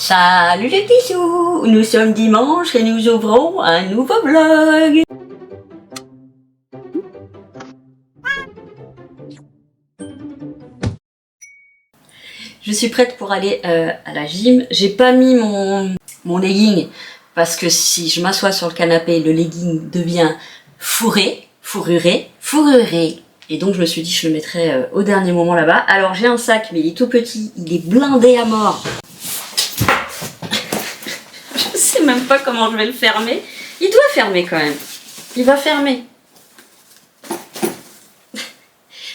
Salut les petits sous, nous sommes dimanche et nous ouvrons un nouveau vlog. Je suis prête pour aller à la gym. J'ai pas mis mon legging parce que si je m'assois sur le canapé, le legging devient fourruré. Et donc je me suis dit je le mettrai au dernier moment là-bas. Alors j'ai un sac mais il est tout petit, il est blindé à mort. Je sais même pas comment je vais le fermer. Il doit fermer quand même. Il va fermer.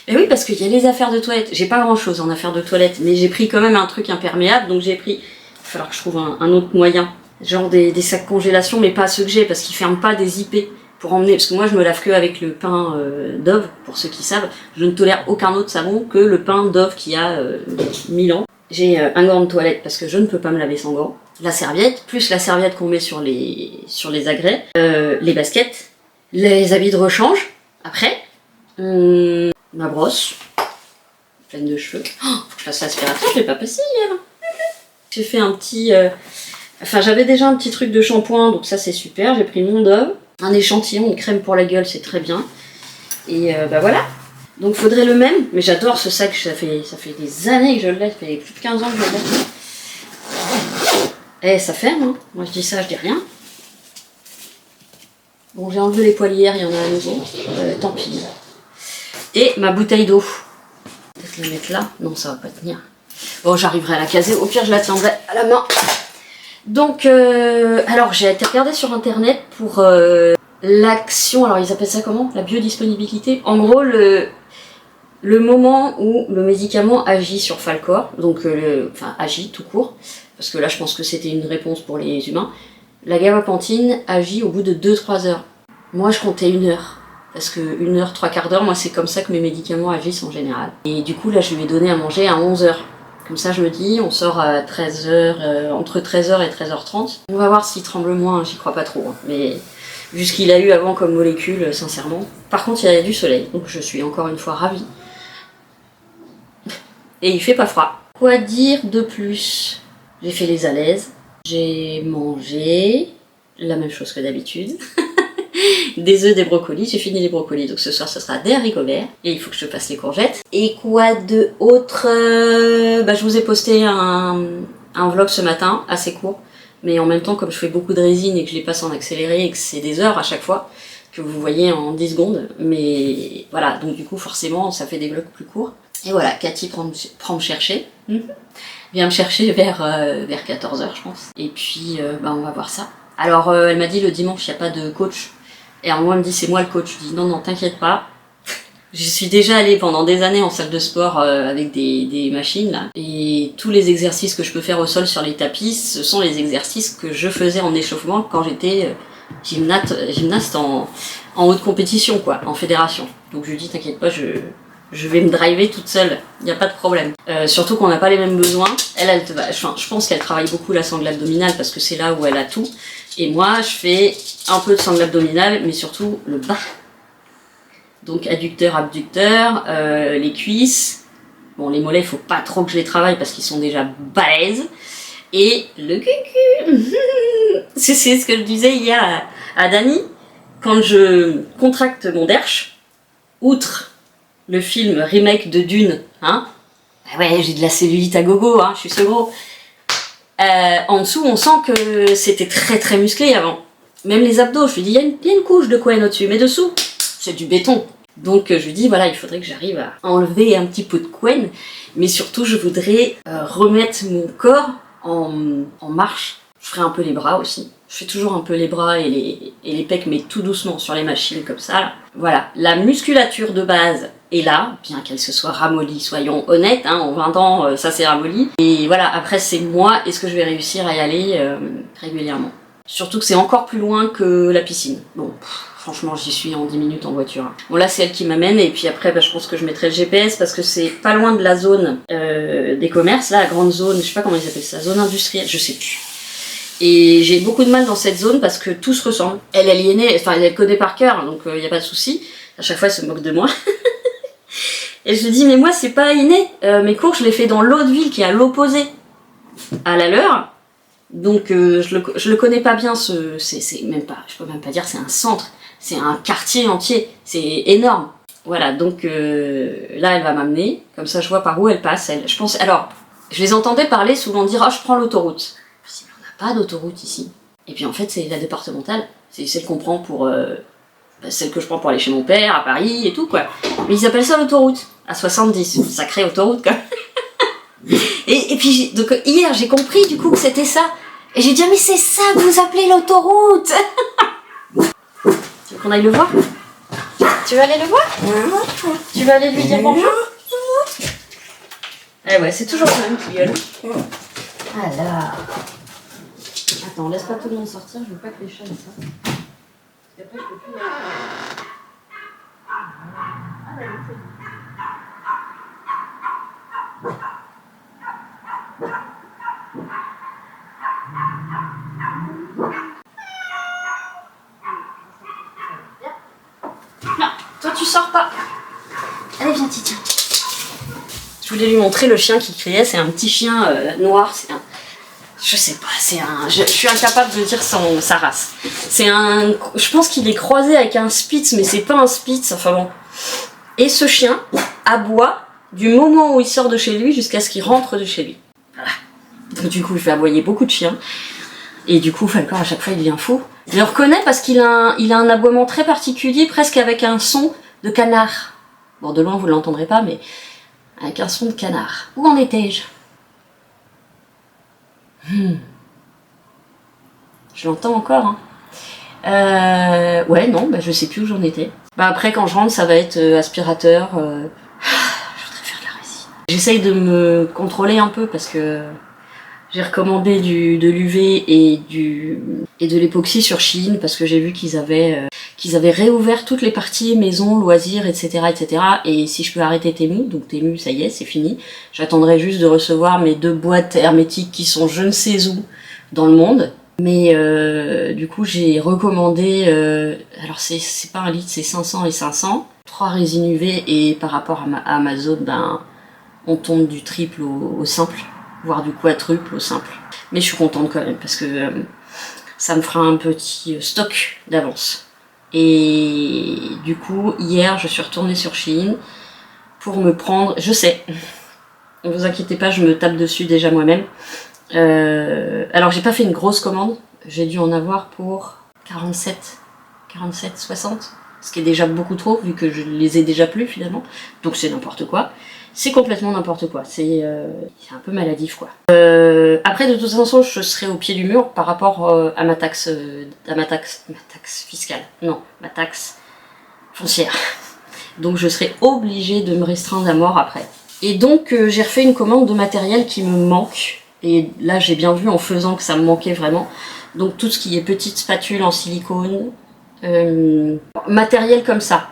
Mais oui, parce qu'il y a les affaires de toilette. J'ai pas grand chose en affaires de toilette, mais j'ai pris quand même un truc imperméable. Donc j'ai pris... Il va falloir que je trouve un autre moyen. Genre des sacs congélation, mais pas ceux que j'ai, parce qu'ils ferment pas des IP pour emmener. Parce que moi je me lave que avec le pain Dove, pour ceux qui savent. Je ne tolère aucun autre savon que le pain Dove qui a 1000 ans. J'ai un gant de toilette parce que je ne peux pas me laver sans gant. La serviette, plus la serviette qu'on met sur les agrès, les baskets, les habits de rechange, après, ma brosse, pleine de cheveux. Oh, faut que je fasse l'aspirateur, je l'ai pas passé hier. J'ai fait un petit... Enfin, j'avais déjà un petit truc de shampoing, donc ça c'est super. J'ai pris mon Dove, un échantillon, une crème pour la gueule, c'est très bien. Et bah voilà. Donc faudrait le même, mais j'adore ce sac, ça fait des années que je l'ai, ça fait plus de 15 ans que je l'ai. Eh, ça ferme, hein. Moi je dis ça, je dis rien. Bon, j'ai enlevé les poilières, il y en a à nouveau. Tant pis. Et ma bouteille d'eau. Peut-être la mettre là. Non, ça va pas tenir. Bon, j'arriverai à la caser. Au pire, je la tiendrai à la main. Donc, alors j'ai été regarder sur internet pour l'action. Alors, ils appellent ça comment? La biodisponibilité. En gros, le moment où le médicament agit sur Falcor, donc enfin agit tout court, parce que là je pense que c'était une réponse pour les humains, la gabapentine agit au bout de 2-3 heures. Moi je comptais 1 heure, parce que 1 heure, 3/4 d'heure, moi c'est comme ça que mes médicaments agissent en général. Et du coup là je lui ai donné à manger à 11 heures. Comme ça je me dis, on sort à 13 heures, entre 13 heures et 13h30. On va voir s'il tremble moins, j'y crois pas trop, hein, mais... vu ce qu'il a eu avant comme molécule, sincèrement. Par contre il y a du soleil, donc je suis encore une fois ravie. Et il fait pas froid. Quoi dire de plus? J'ai fait les alaises. J'ai mangé la même chose que d'habitude. Des œufs, des brocolis. J'ai fini les brocolis, donc ce soir ce sera des haricots verts. Et il faut que je passe les courgettes. Et quoi de autre? Bah, je vous ai posté un vlog ce matin, assez court. Mais en même temps, comme je fais beaucoup de résine et que je les passe en accéléré et que c'est des heures à chaque fois, que vous voyez en 10 secondes. Mais voilà, donc du coup forcément ça fait des vlogs plus courts. Et voilà, Cathy prend me chercher. Vient me chercher vers 14h je pense. Et puis bah, on va voir ça. Alors elle m'a dit le dimanche il n'y a pas de coach. Et alors moi elle me dit c'est moi le coach. Je dis non t'inquiète pas. Je suis déjà allée pendant des années en salle de sport avec des machines là. Et tous les exercices que je peux faire au sol sur les tapis, ce sont les exercices que je faisais en échauffement quand j'étais gymnaste en haute compétition quoi, en fédération. Donc je lui dis t'inquiète pas, je vais me driver toute seule, il n'y a pas de problème. Surtout qu'on n'a pas les mêmes besoins. Je pense qu'elle travaille beaucoup la sangle abdominale parce que c'est là où elle a tout. Et moi, je fais un peu de sangle abdominale, mais surtout le bas. Donc adducteur, abducteur, les cuisses. Bon, les mollets, il faut pas trop que je les travaille parce qu'ils sont déjà balèzes. Et le cucu. C'est ce que je disais hier à Dani. Quand je contracte mon derche, outre le film remake de Dune, hein, bah ouais, j'ai de la cellulite à gogo, hein, je suis ce gros. En dessous, on sent que c'était très très musclé avant. Même les abdos, je lui dis, il y a une couche de couenne au-dessus, mais dessous, c'est du béton. Donc je lui dis, voilà, il faudrait que j'arrive à enlever un petit peu de couenne, mais surtout, je voudrais remettre mon corps en marche. Je ferai un peu les bras aussi. Je fais toujours un peu les bras et les pecs, mais tout doucement sur les machines comme ça. Là. Voilà, la musculature de base est là, bien qu'elle se soit ramollie, soyons honnêtes, hein, en 20 ans, ça s'est ramolli. Et voilà, après c'est moi, est-ce que je vais réussir à y aller régulièrement? Surtout que c'est encore plus loin que la piscine. Bon, franchement, j'y suis en 10 minutes en voiture. Bon, là, c'est elle qui m'amène, et puis après, bah, je pense que je mettrai le GPS, parce que c'est pas loin de la zone des commerces, là, la grande zone, je sais pas comment ils appellent ça, zone industrielle, je sais plus. Et j'ai beaucoup de mal dans cette zone parce que tout se ressemble. Elle y est née, enfin elle connaît par cœur, donc il n'y a pas de souci. À chaque fois elle se moque de moi. Et je lui dis mais moi c'est pas inné, mes cours je les fais dans l'autre ville qui est à l'opposé, à la leur. Donc je le connais pas bien, c'est même pas, je peux même pas dire c'est un centre, c'est un quartier entier, c'est énorme. Voilà, donc là elle va m'amener, comme ça je vois par où elle passe. Je pense, alors, je les entendais parler souvent dire « Ah, je prends l'autoroute ». Je me dis « On n'a pas d'autoroute ici ». Et puis en fait c'est la départementale, c'est celle qu'on prend pour... celle que je prends pour aller chez mon père, à Paris et tout quoi. Mais ils appellent ça l'autoroute, à 70, sacrée autoroute quoi. Et puis, donc hier j'ai compris du coup que c'était ça. Et j'ai dit « Ah mais c'est ça que vous appelez l'autoroute !» Tu veux qu'on aille le voir? Tu veux aller le voir? Tu veux aller lui dire bonjour? Eh ouais, c'est toujours le même qui gueule. Alors... Attends, laisse pas tout le monde sortir, je veux pas que les chats sortent. Parce qu'après je peux plus... Ah bah oui, non, toi tu sors pas. Allez, viens, tiens. Je voulais lui montrer le chien qui criait, c'est un petit chien noir, c'est un... Je sais pas, c'est un... Je suis incapable de dire sa race. C'est un... Je pense qu'il est croisé avec un Spitz, mais c'est pas un Spitz, enfin bon. Et ce chien aboie du moment où il sort de chez lui jusqu'à ce qu'il rentre de chez lui. Voilà. Donc du coup, je vais aboyer beaucoup de chiens. Et du coup, Falcor, à chaque fois, il devient fou. Je le reconnais parce qu'il a un aboiement très particulier, presque avec un son de canard. Bon, de loin, vous ne l'entendrez pas, mais avec un son de canard. Où en étais-je? Je l'entends encore, hein. Ouais, non, bah, je sais plus où j'en étais. Bah, après, quand je rentre, ça va être aspirateur. Je voudrais faire de la résine. J'essaye de me contrôler un peu parce que j'ai recommandé de l'UV et de l'époxy sur Shein parce que j'ai vu qu'ils avaient réouvert toutes les parties maison, loisirs, etc., etc. Et si je peux arrêter Temu, donc Temu, ça y est, c'est fini. J'attendrai juste de recevoir mes 2 boîtes hermétiques qui sont je ne sais où dans le monde. Mais du coup, j'ai recommandé... alors, c'est pas un litre, c'est 500 et 500. 3 résines UV et par rapport à Amazon, ben, on tombe du triple au simple, voire du quadruple au simple. Mais je suis contente quand même parce que ça me fera un petit stock d'avance. Et du coup, hier, je suis retournée sur Shein pour me prendre... Je sais, ne vous inquiétez pas, je me tape dessus déjà moi-même. Alors, j'ai pas fait une grosse commande. J'ai dû en avoir pour 47, 60. Ce qui est déjà beaucoup trop, vu que je les ai déjà plus, finalement. Donc, c'est n'importe quoi. C'est complètement n'importe quoi. C'est un peu maladif, quoi. Après, de toute façon, je serai au pied du mur par rapport à ma taxe fiscale. Non, ma taxe foncière. Donc, je serai obligée de me restreindre à mort après. Et donc, j'ai refait une commande de matériel qui me manque. Et là, j'ai bien vu en faisant que ça me manquait vraiment. Donc, tout ce qui est petite spatule en silicone, matériel comme ça.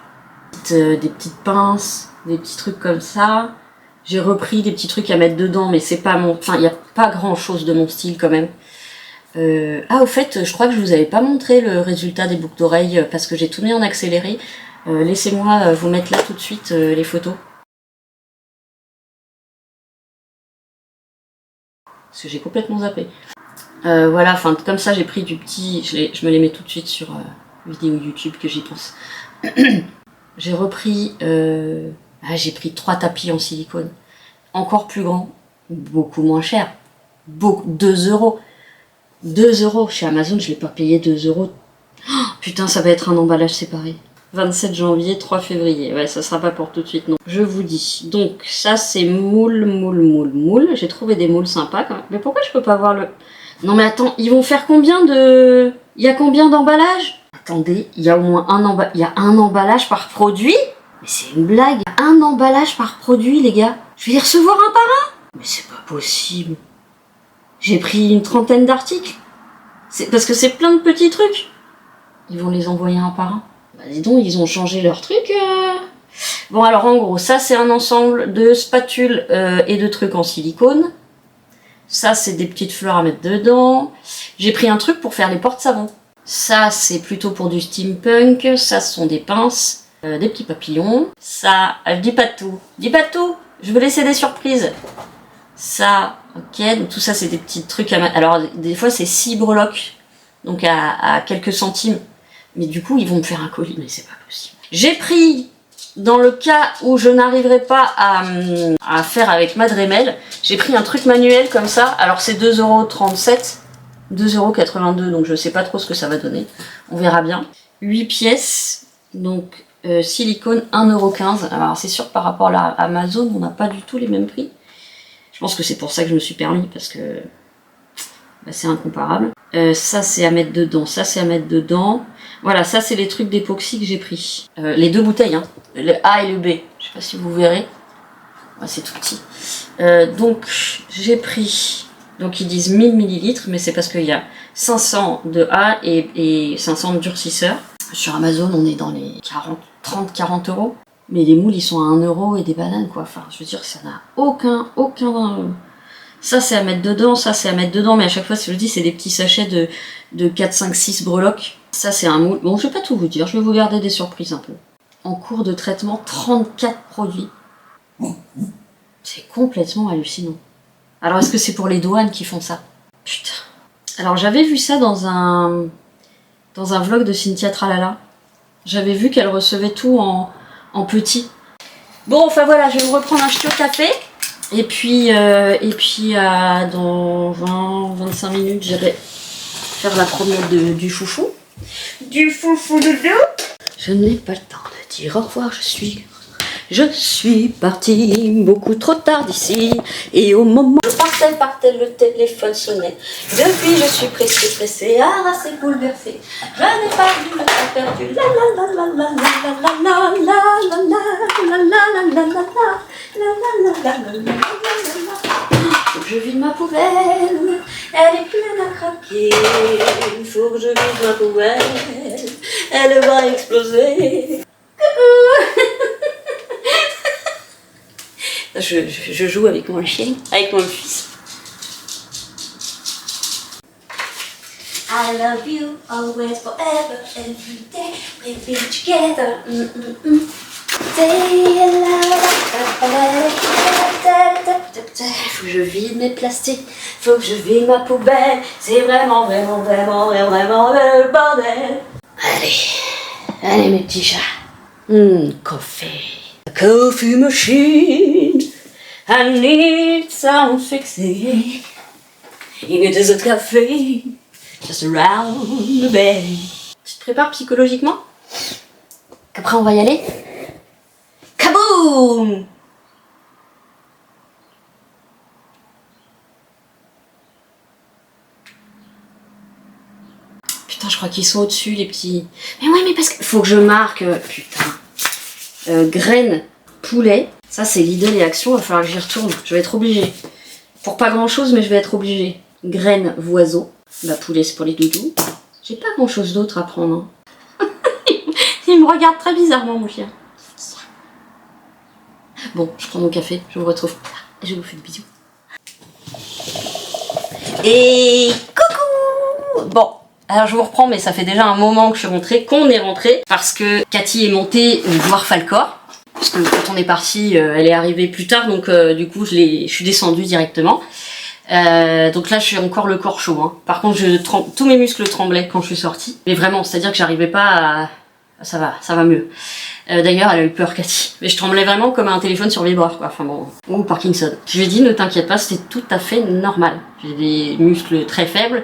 Des petites pinces, des petits trucs comme ça. J'ai repris des petits trucs à mettre dedans, mais c'est pas mon... Enfin, il n'y a pas grand-chose de mon style quand même. Ah, au fait, je crois que je vous avais pas montré le résultat des boucles d'oreilles parce que j'ai tout mis en accéléré. Laissez-moi vous mettre là tout de suite les photos. Parce que j'ai complètement zappé. Voilà, enfin comme ça j'ai pris du petit... Je me les mets tout de suite sur vidéo YouTube que j'y pense. J'ai repris... j'ai pris 3 tapis en silicone. Encore plus grands, beaucoup moins cher. 2 €. 2 € chez Amazon, je l'ai pas payé 2 €. Oh, putain, ça va être un emballage séparé. 27 janvier, 3 février. Ouais, ça sera pas pour tout de suite, non. Je vous dis. Donc, ça, c'est moule. J'ai trouvé des moules sympas, quand même. Mais pourquoi je peux pas voir le... Non, mais attends, ils vont faire combien de... Il y a combien d'emballages? Attendez, il y a au moins il y a un emballage par produit? Mais c'est une blague. Un emballage par produit, les gars. Je vais les recevoir un par un? Mais c'est pas possible. J'ai pris une 30aine d'articles. C'est parce que c'est plein de petits trucs. Ils vont les envoyer un par un. Bah dis donc, ils ont changé leur truc. Bon, alors en gros, ça c'est un ensemble de spatules et de trucs en silicone. Ça, c'est des petites fleurs à mettre dedans. J'ai pris un truc pour faire les porte-savons. Ça, c'est plutôt pour du steampunk. Ça, ce sont des pinces, des petits papillons. Ça, je dis pas tout. Dis pas tout. Je veux laisser des surprises. Ça, Ok, donc tout ça c'est des petits trucs à mettre. Alors des fois c'est 6 breloques, donc à quelques centimes. Mais du coup ils vont me faire un colis, mais c'est pas possible. J'ai pris, dans le cas où je n'arriverai pas à faire avec ma Dremel, j'ai pris un truc manuel comme ça. Alors c'est 2,37 €, 2,82 €, donc je sais pas trop ce que ça va donner. On verra bien. 8 pièces, donc silicone 1,15 €. Alors c'est sûr que par rapport à Amazon, on n'a pas du tout les mêmes prix. Je pense que c'est pour ça que je me suis permis, parce que bah, c'est incomparable. Ça c'est à mettre dedans, ça c'est à mettre dedans. Voilà, ça c'est les trucs d'époxy que j'ai pris. Les 2 bouteilles, hein, le A et le B. Je sais pas si vous verrez. Ouais, c'est tout petit. Donc j'ai pris, donc ils disent 1000 ml, mais c'est parce qu'il y a 500 de A et 500 de durcisseur. Sur Amazon, on est dans les 30-40 €. Mais les moules, ils sont à 1 € et des bananes, quoi. Enfin, je veux dire, ça n'a aucun... Ça, c'est à mettre dedans, ça, c'est à mettre dedans. Mais à chaque fois, je le dis, c'est des petits sachets de 4, 5, 6 breloques. Ça, c'est un moule. Bon, je vais pas tout vous dire. Je vais vous garder des surprises un peu. En cours de traitement, 34 produits. C'est complètement hallucinant. Alors, est-ce que c'est pour les douanes qui font ça? Putain. Alors, j'avais vu ça dans un vlog de Cynthia Tralala. J'avais vu qu'elle recevait tout en petit. Bon, enfin voilà, je vais me reprendre un ch'ti au café. Et puis dans 20-25 minutes, j'irai faire la promenade du foufou. Du foufou doudou. Je n'ai pas le temps de dire au revoir, je suis partie beaucoup trop tard d'ici. Et au moment où je partais, le téléphone sonnait. Depuis, je suis pressée, harassée, bouleversée. Je n'ai pas vu le temps perdu. La la la la la la la la la la la la la la la. Faut que je vide ma poubelle, elle est pleine à craquer. Faut que je vide ma poubelle, elle va exploser. Je joue avec mon chien, avec mon fils. I love you always, forever, every day. We'll be together. Faut que je vide mes plastiques, faut que je vide ma poubelle. C'est vraiment le bordel. Allez mes petits chats. Coffee. A coffee machine. I need some fixing. It is a café. Just around the bed. Tu te prépares psychologiquement? Qu'après on va y aller? Kaboum! Putain, je crois qu'ils sont au-dessus, les petits. Mais ouais, mais parce que faut que je marque. Putain. Graines poulet. Ça, c'est Lidl et Action. Il va falloir que j'y retourne. Je vais être obligée. Pour pas grand-chose, mais je vais être obligée. Graines oiseau. Bah, poulet, c'est pour les doudous. J'ai pas grand-chose d'autre à prendre. Hein. Il me regarde très bizarrement, mon chien. Bon, je prends mon café. Je vous retrouve. Je vous fais des bisous. Et coucou! Bon. Alors je vous reprends, mais ça fait déjà un moment que je suis rentrée, qu'on est rentré, parce que Cathy est montée voir Falcor, parce que quand on est parti, elle est arrivée plus tard, donc du coup je suis descendue directement. Donc là je suis encore le corps chaud, hein. Par contre tous mes muscles tremblaient quand je suis sortie, mais vraiment, c'est-à-dire que j'arrivais pas à... Ça va mieux. D'ailleurs elle a eu peur, Cathy, mais je tremblais vraiment comme un téléphone sur vibreur, quoi. Enfin bon, ou Parkinson. Je lui ai dit ne t'inquiète pas, c'était tout à fait normal. J'ai des muscles très faibles.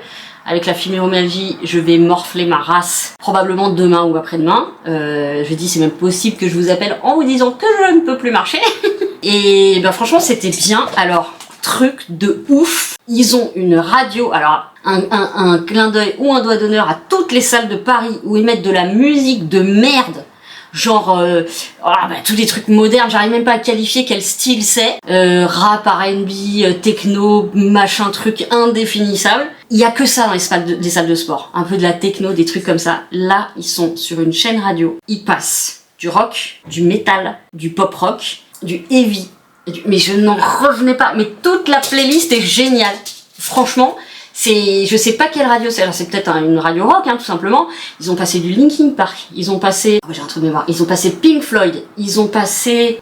Avec la fibromyalgie, je vais morfler ma race probablement demain ou après-demain. Je dis c'est même possible que je vous appelle en vous disant que je ne peux plus marcher. Et ben franchement c'était bien. Alors truc de ouf, ils ont une radio. Alors un clin d'œil ou un doigt d'honneur à toutes les salles de Paris où ils mettent de la musique de merde. Genre tous des trucs modernes, j'arrive même pas à qualifier quel style c'est. Rap, R&B, techno, machin truc indéfinissable. Il y a que ça dans des salles de sport. Un peu de la techno, des trucs comme ça. Là, ils sont sur une chaîne radio. Ils passent du rock, du métal, du pop rock, du heavy. Mais je n'en revenais pas. Mais toute la playlist est géniale. Franchement, je sais pas quelle radio c'est. Alors c'est peut-être une radio rock, hein, tout simplement. Ils ont passé du Linkin Park. Ils ont passé... Oh, j'ai un truc de mémoire. Ils ont passé Pink Floyd. Ils ont passé...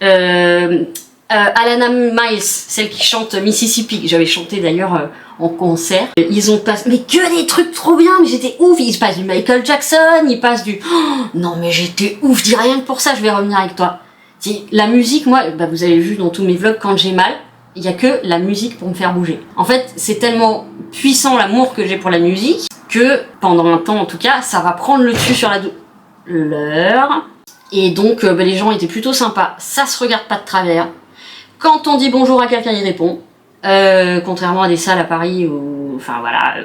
Alana Miles, celle qui chante Mississippi, que j'avais chanté d'ailleurs en concert. Ils ont passé, mais que des trucs trop bien, mais j'étais ouf. Ils passent du Michael Jackson, ils passent du... Oh, non mais j'étais ouf, dis rien que pour ça, je vais revenir avec toi. La musique, moi, bah, vous avez vu dans tous mes vlogs, quand j'ai mal, il y a que la musique pour me faire bouger. En fait, c'est tellement puissant l'amour que j'ai pour la musique, que pendant un temps en tout cas, ça va prendre le dessus sur la douleur. Et donc, bah, les gens étaient plutôt sympas, ça se regarde pas de travers. Quand on dit bonjour à quelqu'un, il répond. Contrairement à des salles à Paris où, enfin voilà,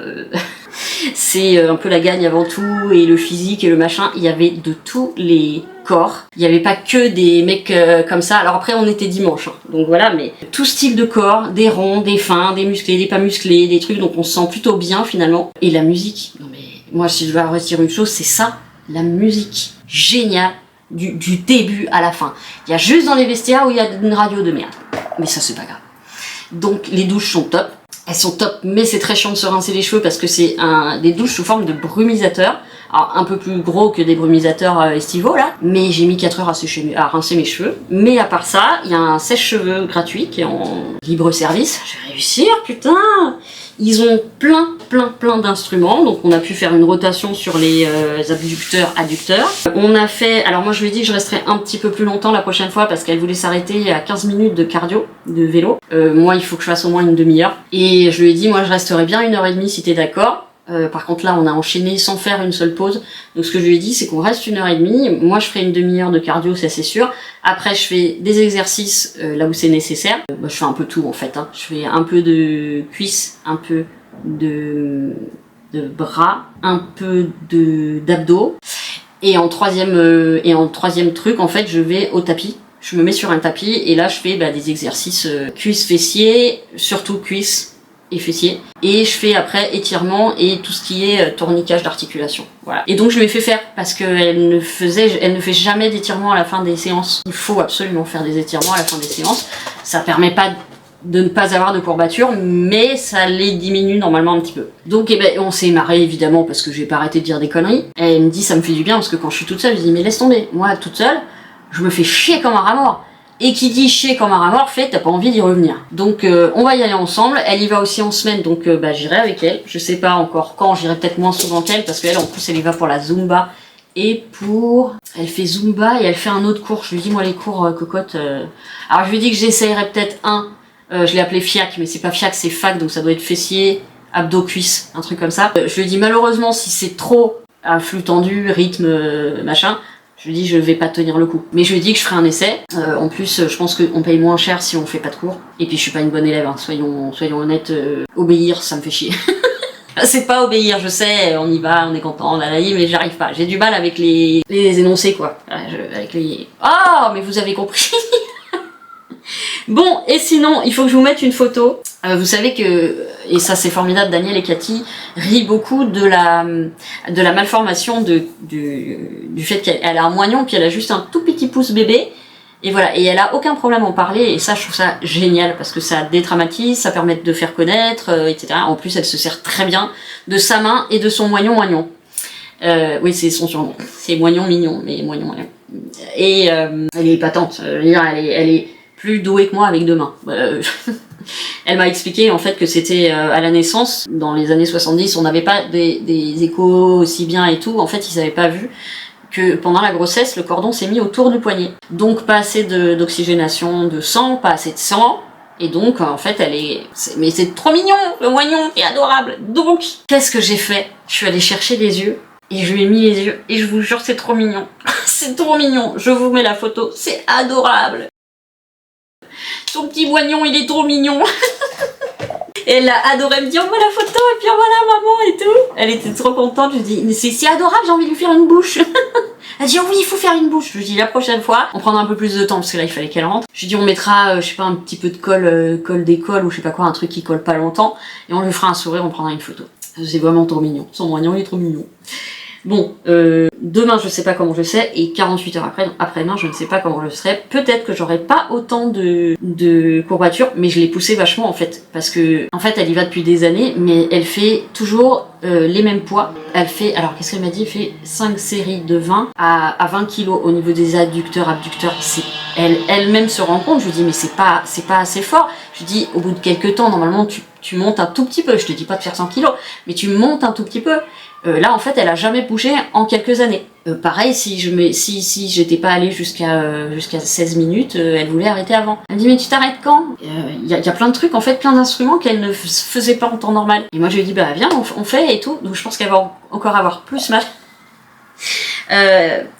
c'est un peu la gagne avant tout, et le physique et le machin, il y avait de tous les corps. Il n'y avait pas que des mecs comme ça. Alors après, on était dimanche, hein, donc voilà, mais tout style de corps, des ronds, des fins, des musclés, des pas musclés, des trucs, donc on se sent plutôt bien finalement. Et la musique, non mais, moi si je dois retirer une chose, c'est ça, la musique. Génial. Du début à la fin. Il y a juste dans les vestiaires où il y a une radio de merde. Mais ça, c'est pas grave. Donc, les douches sont top. Elles sont top, mais c'est très chiant de se rincer les cheveux parce que c'est des douches sous forme de brumisateur. Alors, un peu plus gros que des brumisateurs estivaux, là. Mais j'ai mis 4 heures à rincer mes cheveux. Mais à part ça, il y a un sèche-cheveux gratuit qui est en libre service. Je vais réussir, putain! Ils ont plein d'instruments, donc on a pu faire une rotation sur les abducteurs, adducteurs. On a fait, alors moi je lui ai dit que je resterai un petit peu plus longtemps la prochaine fois parce qu'elle voulait s'arrêter à 15 minutes de cardio, de vélo. Moi il faut que je fasse au moins une demi-heure. Et je lui ai dit, moi je resterai bien 1h30 si t'es d'accord. Par contre là on a enchaîné sans faire une seule pause, donc ce que je lui ai dit c'est qu'on reste 1h30, moi je ferai une demi-heure de cardio, ça c'est sûr, après je fais des exercices là où c'est nécessaire, je fais un peu tout en fait, hein. Je fais un peu de cuisses, un peu de bras, un peu d'abdos, et en troisième truc en fait je vais au tapis. Je me mets sur un tapis et là je fais des exercices cuisses, fessiers, surtout cuisses et fessiers, et je fais après étirement et tout ce qui est tourniquage d'articulation. Voilà. Et donc je lui ai fait faire parce qu'elle ne fait jamais d'étirement à la fin des séances. Il faut absolument faire des étirements à la fin des séances. Ça permet pas de ne pas avoir de courbatures, mais ça les diminue normalement un petit peu. Donc on s'est marré évidemment parce que j'ai pas arrêté de dire des conneries. Et elle me dit ça me fait du bien parce que quand je suis toute seule, je dis mais laisse tomber. Moi toute seule, je me fais chier comme un rat mort. Et qui dit chier comme un rat mort fait, t'as pas envie d'y revenir. Donc on va y aller ensemble. Elle y va aussi en semaine, donc j'irai avec elle. Je sais pas encore quand, j'irai peut-être moins souvent qu'elle parce qu'elle en plus elle y va pour la Zumba et elle fait Zumba et elle fait un autre cours. Je lui dis moi les cours cocotte. Alors je lui dis que j'essayerai peut-être je l'ai appelé FIAC, mais c'est pas FIAC, c'est FAC, donc ça doit être fessier, abdos, cuisses, un truc comme ça. Je lui dis malheureusement si c'est trop à flux tendu, rythme, machin. Je lui dis je vais pas tenir le coup. Mais je lui dis que je ferai un essai. En plus, je pense qu'on paye moins cher si on fait pas de cours. Et puis je suis pas une bonne élève, hein. Soyons honnêtes. Obéir, ça me fait chier. C'est pas obéir, je sais, on y va, on est content, on a la vie, mais j'arrive pas. J'ai du mal avec les énoncés, quoi. Avec les... Oh, mais vous avez compris. Bon, et sinon, il faut que je vous mette une photo. Vous savez que, et ça c'est formidable, Daniel et Cathy rient beaucoup de la malformation du fait qu'elle a un moignon, puis elle a juste un tout petit pouce bébé. Et voilà, et elle a aucun problème à en parler, et ça je trouve ça génial, parce que ça dédramatise, ça permet de faire connaître, etc. En plus elle se sert très bien de sa main et de son moignon. Oui, c'est son surnom. C'est moignon mignon, mais moignon. Et elle est épatante, je veux dire, elle est plus douée que moi avec 2 mains. Elle m'a expliqué en fait que c'était à la naissance, dans les années 70, on n'avait pas des échos aussi bien et tout, en fait ils n'avaient pas vu que pendant la grossesse, le cordon s'est mis autour du poignet. Donc pas assez d'oxygénation de sang, pas assez de sang, et donc en fait mais c'est trop mignon, le moignon, c'est adorable. Donc, qu'est-ce que j'ai fait? Je suis allée chercher les yeux, et je lui ai mis les yeux, et je vous jure c'est trop mignon. C'est trop mignon, je vous mets la photo, c'est adorable. Son petit moignon, il est trop mignon. Et elle a adoré me dire, on voit la photo, et puis on voit la maman et tout. Elle était trop contente, je lui dis, mais c'est adorable, j'ai envie de lui faire une bouche. Elle dit, oh oui, il faut faire une bouche. Je lui dis, la prochaine fois, on prendra un peu plus de temps, parce que là, il fallait qu'elle rentre. Je lui dis, on mettra, je sais pas, un petit peu de colle d'école, ou je sais pas quoi, un truc qui colle pas longtemps, et on lui fera un sourire, on prendra une photo. C'est vraiment trop mignon. Son moignon, il est trop mignon. Bon, demain je sais pas comment je serai, et 48 heures après-demain je ne sais pas comment je serai. Peut-être que j'aurai pas autant de courbatures, mais je l'ai poussée vachement en fait, parce que en fait elle y va depuis des années, mais elle fait toujours les mêmes poids. Elle fait, alors qu'est-ce qu'elle m'a dit, elle fait 5 séries de 20 à 20 kg au niveau des adducteurs, abducteurs. elle-même se rend compte. Je lui dis mais c'est pas assez fort. Je lui dis au bout de quelques temps, normalement tu montes un tout petit peu. Je te dis pas de faire 100 kilos, mais tu montes un tout petit peu. Là en fait elle a jamais bougé en quelques années. Pareil si j'étais pas allée jusqu'à 16 minutes, elle voulait arrêter avant. Elle me dit mais tu t'arrêtes quand? Y a plein de trucs en fait, plein d'instruments qu'elle ne faisait pas en temps normal. Et moi je lui ai dit bah viens on fait et tout. Donc je pense qu'elle va encore avoir plus mal.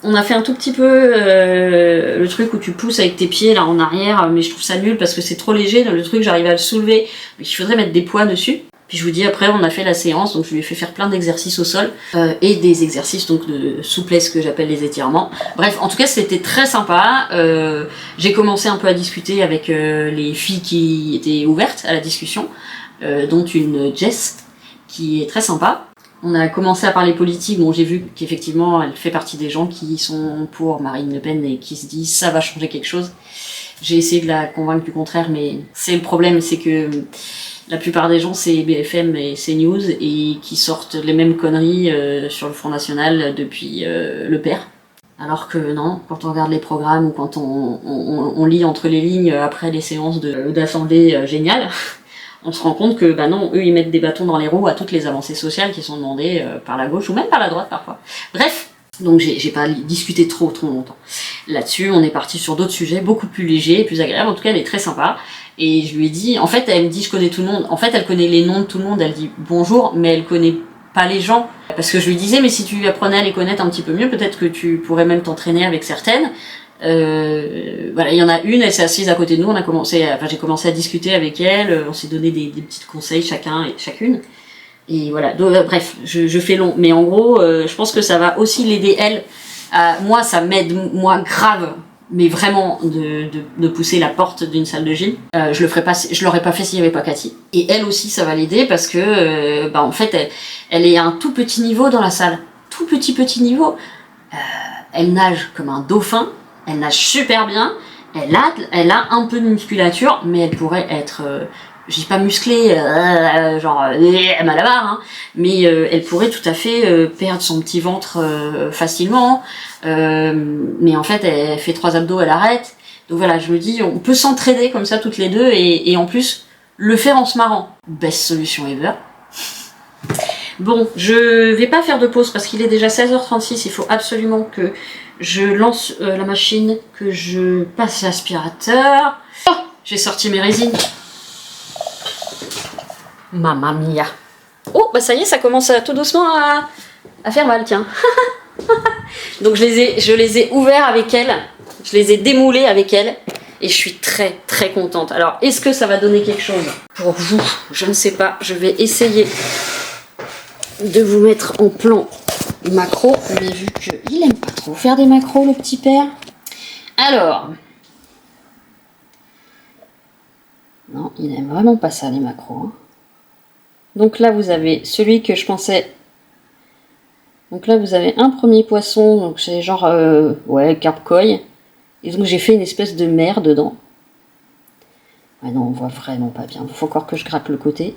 On a fait un tout petit peu le truc où tu pousses avec tes pieds là en arrière, mais je trouve ça nul parce que c'est trop léger. Le truc j'arrive à le soulever, mais il faudrait mettre des poids dessus. Puis je vous dis après on a fait la séance, donc je lui ai fait faire plein d'exercices au sol et des exercices donc de souplesse que j'appelle les étirements. Bref, en tout cas c'était très sympa. J'ai commencé un peu à discuter avec les filles qui étaient ouvertes à la discussion, dont une Jess qui est très sympa. On a commencé à parler politique, bon j'ai vu qu'effectivement elle fait partie des gens qui sont pour Marine Le Pen et qui se disent ça va changer quelque chose. J'ai essayé de la convaincre du contraire, mais c'est le problème, c'est que la plupart des gens c'est BFM et CNews et qui sortent les mêmes conneries sur le Front National depuis le père. Alors que non, quand on regarde les programmes ou quand on lit entre les lignes après les séances d'assemblée géniales, on se rend compte que bah non, eux ils mettent des bâtons dans les roues à toutes les avancées sociales qui sont demandées par la gauche ou même par la droite parfois. Bref, donc j'ai pas discuté trop longtemps. Là-dessus, on est parti sur d'autres sujets beaucoup plus légers et plus agréables. En tout cas, elle est très sympa. Et je lui ai dit, en fait, elle me dit je connais tout le monde. En fait, elle connaît les noms de tout le monde. Elle dit bonjour, mais elle connaît pas les gens. Parce que je lui disais, mais si tu apprenais à les connaître un petit peu mieux, peut-être que tu pourrais même t'entraîner avec certaines. Voilà, il y en a une, elle s'est assise à côté de nous, j'ai commencé à discuter avec elle, on s'est donné des petits conseils chacun et chacune. Et voilà, donc, bref, je fais long, mais en gros, je pense que ça va aussi l'aider elle. Moi, ça m'aide, moi, grave, mais vraiment, de pousser la porte d'une salle de gym. Je l'aurais pas fait s'il y avait pas Cathy. Et elle aussi, ça va l'aider parce que, en fait, elle est à un tout petit niveau dans la salle. Tout petit niveau. Elle nage comme un dauphin. Elle nage super bien, elle a un peu de musculature, mais elle pourrait être, je dis pas musclée, genre malabar, hein, mais elle pourrait tout à fait perdre son petit ventre facilement, mais en fait elle fait 3 abdos, elle arrête. Donc voilà, je me dis, on peut s'entraider comme ça toutes les deux, et en plus, le faire en se marrant. Best solution ever. Bon, je vais pas faire de pause parce qu'il est déjà 16h36, il faut absolument que je lance la machine, que je passe l'aspirateur. Oh, j'ai sorti mes résines. Mamma mia. Oh, bah ça y est, ça commence tout doucement à faire mal, tiens. Donc je les ai ouverts avec elle, je les ai démoulés avec elle, et je suis très contente. Alors, est-ce que ça va donner quelque chose pour vous? Je ne sais pas, je vais essayer de vous mettre en plan macro, mais vu qu'il aime pas trop faire des macros, le petit père. Alors, non, il aime vraiment pas ça, les macros, hein. Donc là, vous avez celui que je pensais. Donc là, vous avez un premier poisson, donc c'est genre, ouais, carp koi. Et donc j'ai fait une espèce de mer dedans. Ah non, on voit vraiment pas bien. Il faut encore que je gratte le côté.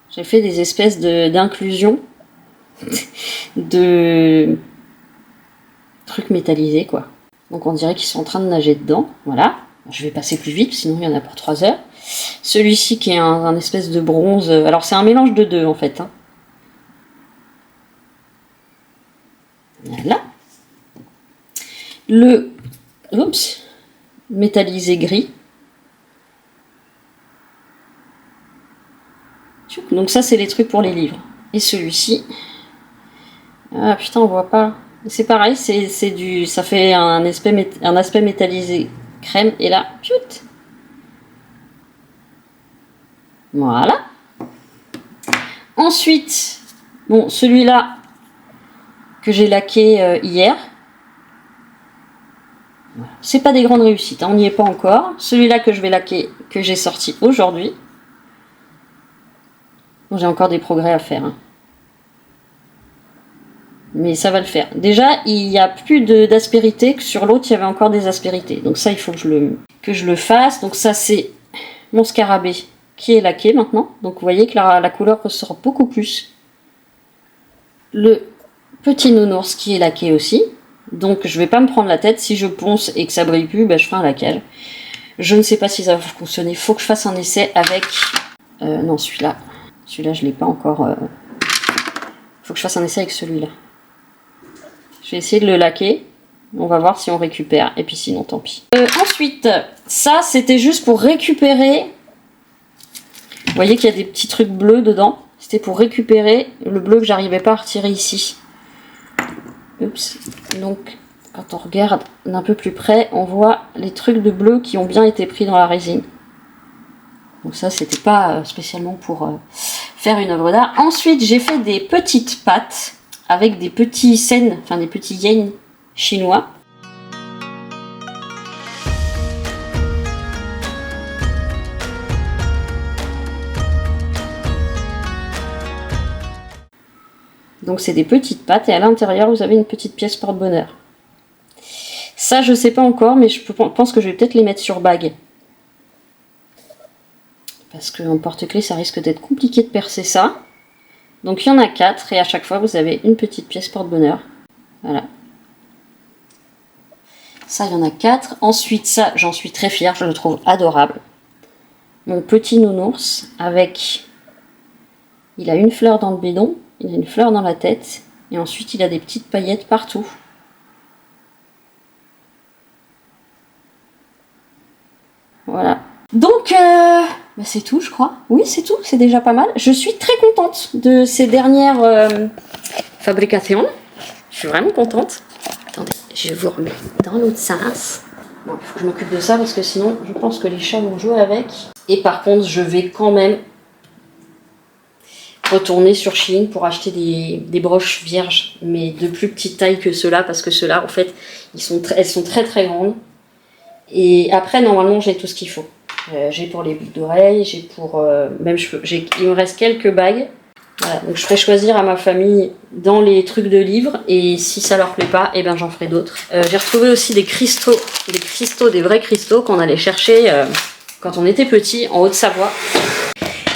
J'ai fait des espèces d'inclusion de trucs métallisés, quoi. Donc on dirait qu'ils sont en train de nager dedans. Voilà. Je vais passer plus vite, sinon il y en a pour 3 heures. Celui-ci qui est un espèce de bronze. Alors c'est un mélange de deux en fait, hein. Voilà. Le métallisé gris. Donc ça c'est les trucs pour les livres. Et celui-ci. Ah putain, on voit pas. C'est pareil, ça fait un aspect métallisé crème. Et là, piout. Voilà. Ensuite, bon, celui-là que j'ai laqué hier. C'est pas des grandes réussites, hein, on n'y est pas encore. Celui-là que je vais laquer, que j'ai sorti aujourd'hui. Bon, j'ai encore des progrès à faire, hein. Mais ça va le faire. Déjà, il n'y a plus d'aspérité, que sur l'autre, il y avait encore des aspérités. Donc ça, il faut que je le fasse. Donc ça, c'est mon scarabée qui est laqué maintenant. Donc vous voyez que la couleur ressort beaucoup plus. Le petit nounours qui est laqué aussi. Donc je vais pas me prendre la tête. Si je ponce et que ça brille plus, ben, je ferai un laquage. Je ne sais pas si ça va fonctionner. Faut que je fasse un essai avec... non, celui-là. Celui-là, je l'ai pas encore... Faut que je fasse un essai avec celui-là. Je vais essayer de le laquer. On va voir si on récupère. Et puis sinon, tant pis. Ensuite, ça, c'était juste pour récupérer... Vous voyez qu'il y a des petits trucs bleus dedans. C'était pour récupérer le bleu que j'arrivais pas à retirer ici. Oups. Donc, quand on regarde d'un peu plus près, on voit les trucs de bleu qui ont bien été pris dans la résine. Donc ça, c'était pas spécialement pour faire une œuvre d'art. Ensuite, j'ai fait des petites pâtes avec des petits sen, enfin des petits yen chinois. Donc c'est des petites pâtes et à l'intérieur vous avez une petite pièce porte-bonheur. Ça je sais pas encore mais je pense que je vais peut-être les mettre sur bague. Parce qu'en porte-clés ça risque d'être compliqué de percer ça. Donc il y en a 4 et à chaque fois vous avez une petite pièce porte-bonheur. Voilà. Ça il y en a 4. Ensuite ça j'en suis très fière, je le trouve adorable. Mon petit nounours avec... Il a une fleur dans le bédon. Il a une fleur dans la tête et ensuite il a des petites paillettes partout. Voilà. Donc bah c'est tout je crois. Oui c'est tout, c'est déjà pas mal. Je suis très contente de ces dernières fabrications. Je suis vraiment contente. Attendez, je vous remets dans l'autre sens. Bon, il faut que je m'occupe de ça parce que sinon je pense que les chats vont jouer avec. Et par contre je vais quand même retourner sur Shein pour acheter des broches vierges, mais de plus petite taille que ceux-là, parce que ceux-là, en fait, elles sont très très grandes. Et après, normalement, j'ai tout ce qu'il faut. J'ai pour les boucles d'oreilles, j'ai pour... il me reste quelques bagues. Voilà, donc je ferai choisir à ma famille dans les trucs de livres, et si ça leur plaît pas, eh ben j'en ferai d'autres. J'ai retrouvé aussi des vrais cristaux qu'on allait chercher quand on était petit, en Haute-Savoie.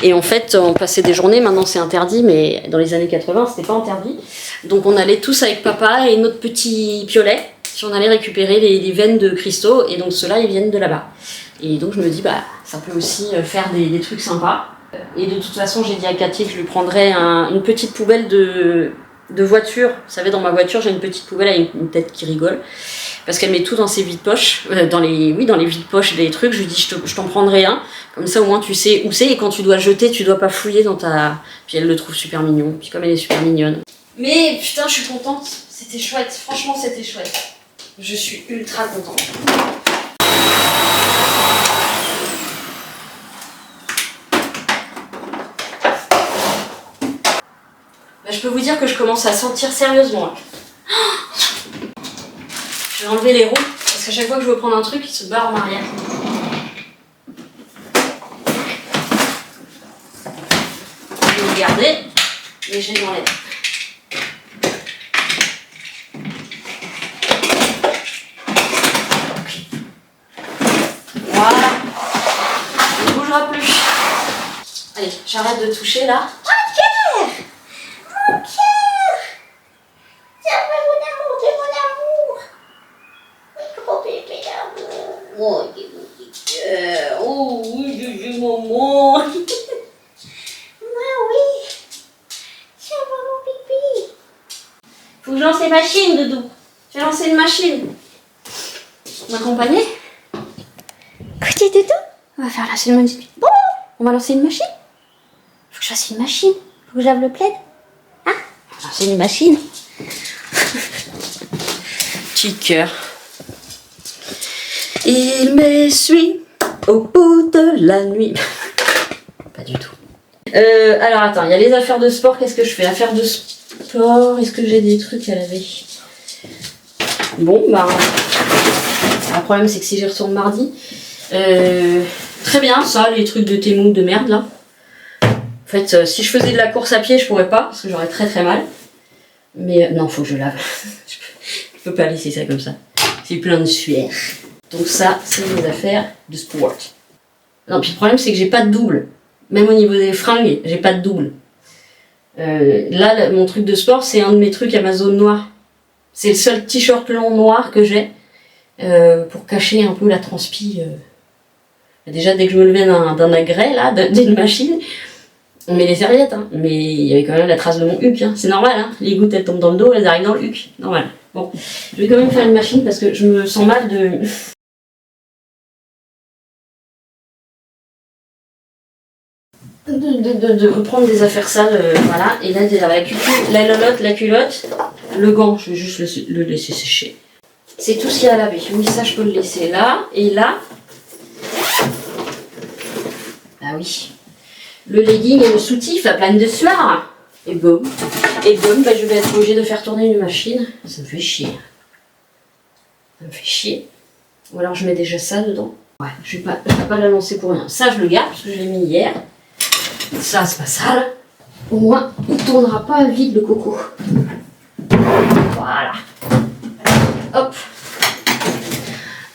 Et en fait, on passait des journées, maintenant c'est interdit, mais dans les années 80, c'était pas interdit. Donc on allait tous avec papa et notre petit piolet, si on allait récupérer les veines de cristaux, et donc ceux-là, ils viennent de là-bas. Et donc je me dis, bah, ça peut aussi faire des trucs sympas. Et de toute façon, j'ai dit à Cathy que je lui prendrais une petite poubelle de voiture. Vous savez, dans ma voiture, j'ai une petite poubelle avec une tête qui rigole. Parce qu'elle met tout dans ses vides-poches, dans les vides-poches des trucs. Je lui dis, je t'en prendrai un. Comme ça, au moins, tu sais où c'est. Et quand tu dois le jeter, tu dois pas fouiller dans ta... Puis elle le trouve super mignon. Puis comme elle est super mignonne. Mais putain, je suis contente. C'était chouette. Franchement, c'était chouette. Je suis ultra contente. Bah, je peux vous dire que je commence à sentir sérieusement. Là. Je vais enlever les roues. Parce qu'à chaque fois que je veux prendre un truc, il se barre en arrière. Je vais le garder et je les enlève. Voilà. Il ne bougera plus. Allez, j'arrête de toucher là. Mon cœur! Mon cœur! Tiens, mon amour, c'est mon amour! Mon gros bébé d'amour! Oh, il est mon petit cœur! Oh, oui, j'ai maman! Ah oui! Tiens, mon pipi! Faut que je lance les machines, Doudou! Je vais lancer une machine! Vous m'accompagnez? Écoutez, Doudou! On va faire lancer une machine. Bon! On va lancer une machine? Faut que je fasse une machine! Faut que je lave le plaid? Hein? On va lancer une machine! Petit cœur. Il me suit au bout de la nuit. Pas du tout. Alors attends, il y a les affaires de sport. Qu'est-ce que je fais? Affaires de sport. Est-ce que j'ai des trucs à laver? Bon, bah. Le problème, c'est que si j'y retourne mardi. Très bien, ça, les trucs de Temu de merde là. En fait, si je faisais de la course à pied, je pourrais pas, parce que j'aurais très très mal. Mais non, faut que je lave. Je peux pas laisser ça comme ça. C'est plein de sueur. Donc ça, c'est mes affaires de sport. Non, puis le problème, c'est que j'ai pas de double. Même au niveau des fringues, j'ai pas de double. Là, mon truc de sport, c'est un de mes trucs Amazon noir. C'est le seul t-shirt long noir que j'ai pour cacher un peu la transpi. Déjà, dès que je me levais d'un agrès, là, d'une machine, on met les serviettes, hein. Mais il y avait quand même la trace de mon huc, hein. C'est normal, hein. Les gouttes, elles tombent dans le dos, elles arrivent dans le huc. Normal. Bon, je vais quand même faire une machine parce que je me sens mal de reprendre des affaires sales, voilà. Et là, déjà, la lolotte, la culotte, le gant, je vais juste le laisser sécher. C'est tout ce qu'il y a à laver. Oui, ça, je peux le laisser là. Et là, ah oui, le legging et le soutif, la plaine de sueur. Et boum, bah, je vais être obligée de faire tourner une machine. Ça me fait chier. Ça me fait chier. Ou alors je mets déjà ça dedans. Ouais, je vais pas la lancer pour rien. Ça, je le garde parce que je l'ai mis hier. Ça, c'est pas sale. Au moins, il ne tournera pas à vide le coco. Voilà. Hop.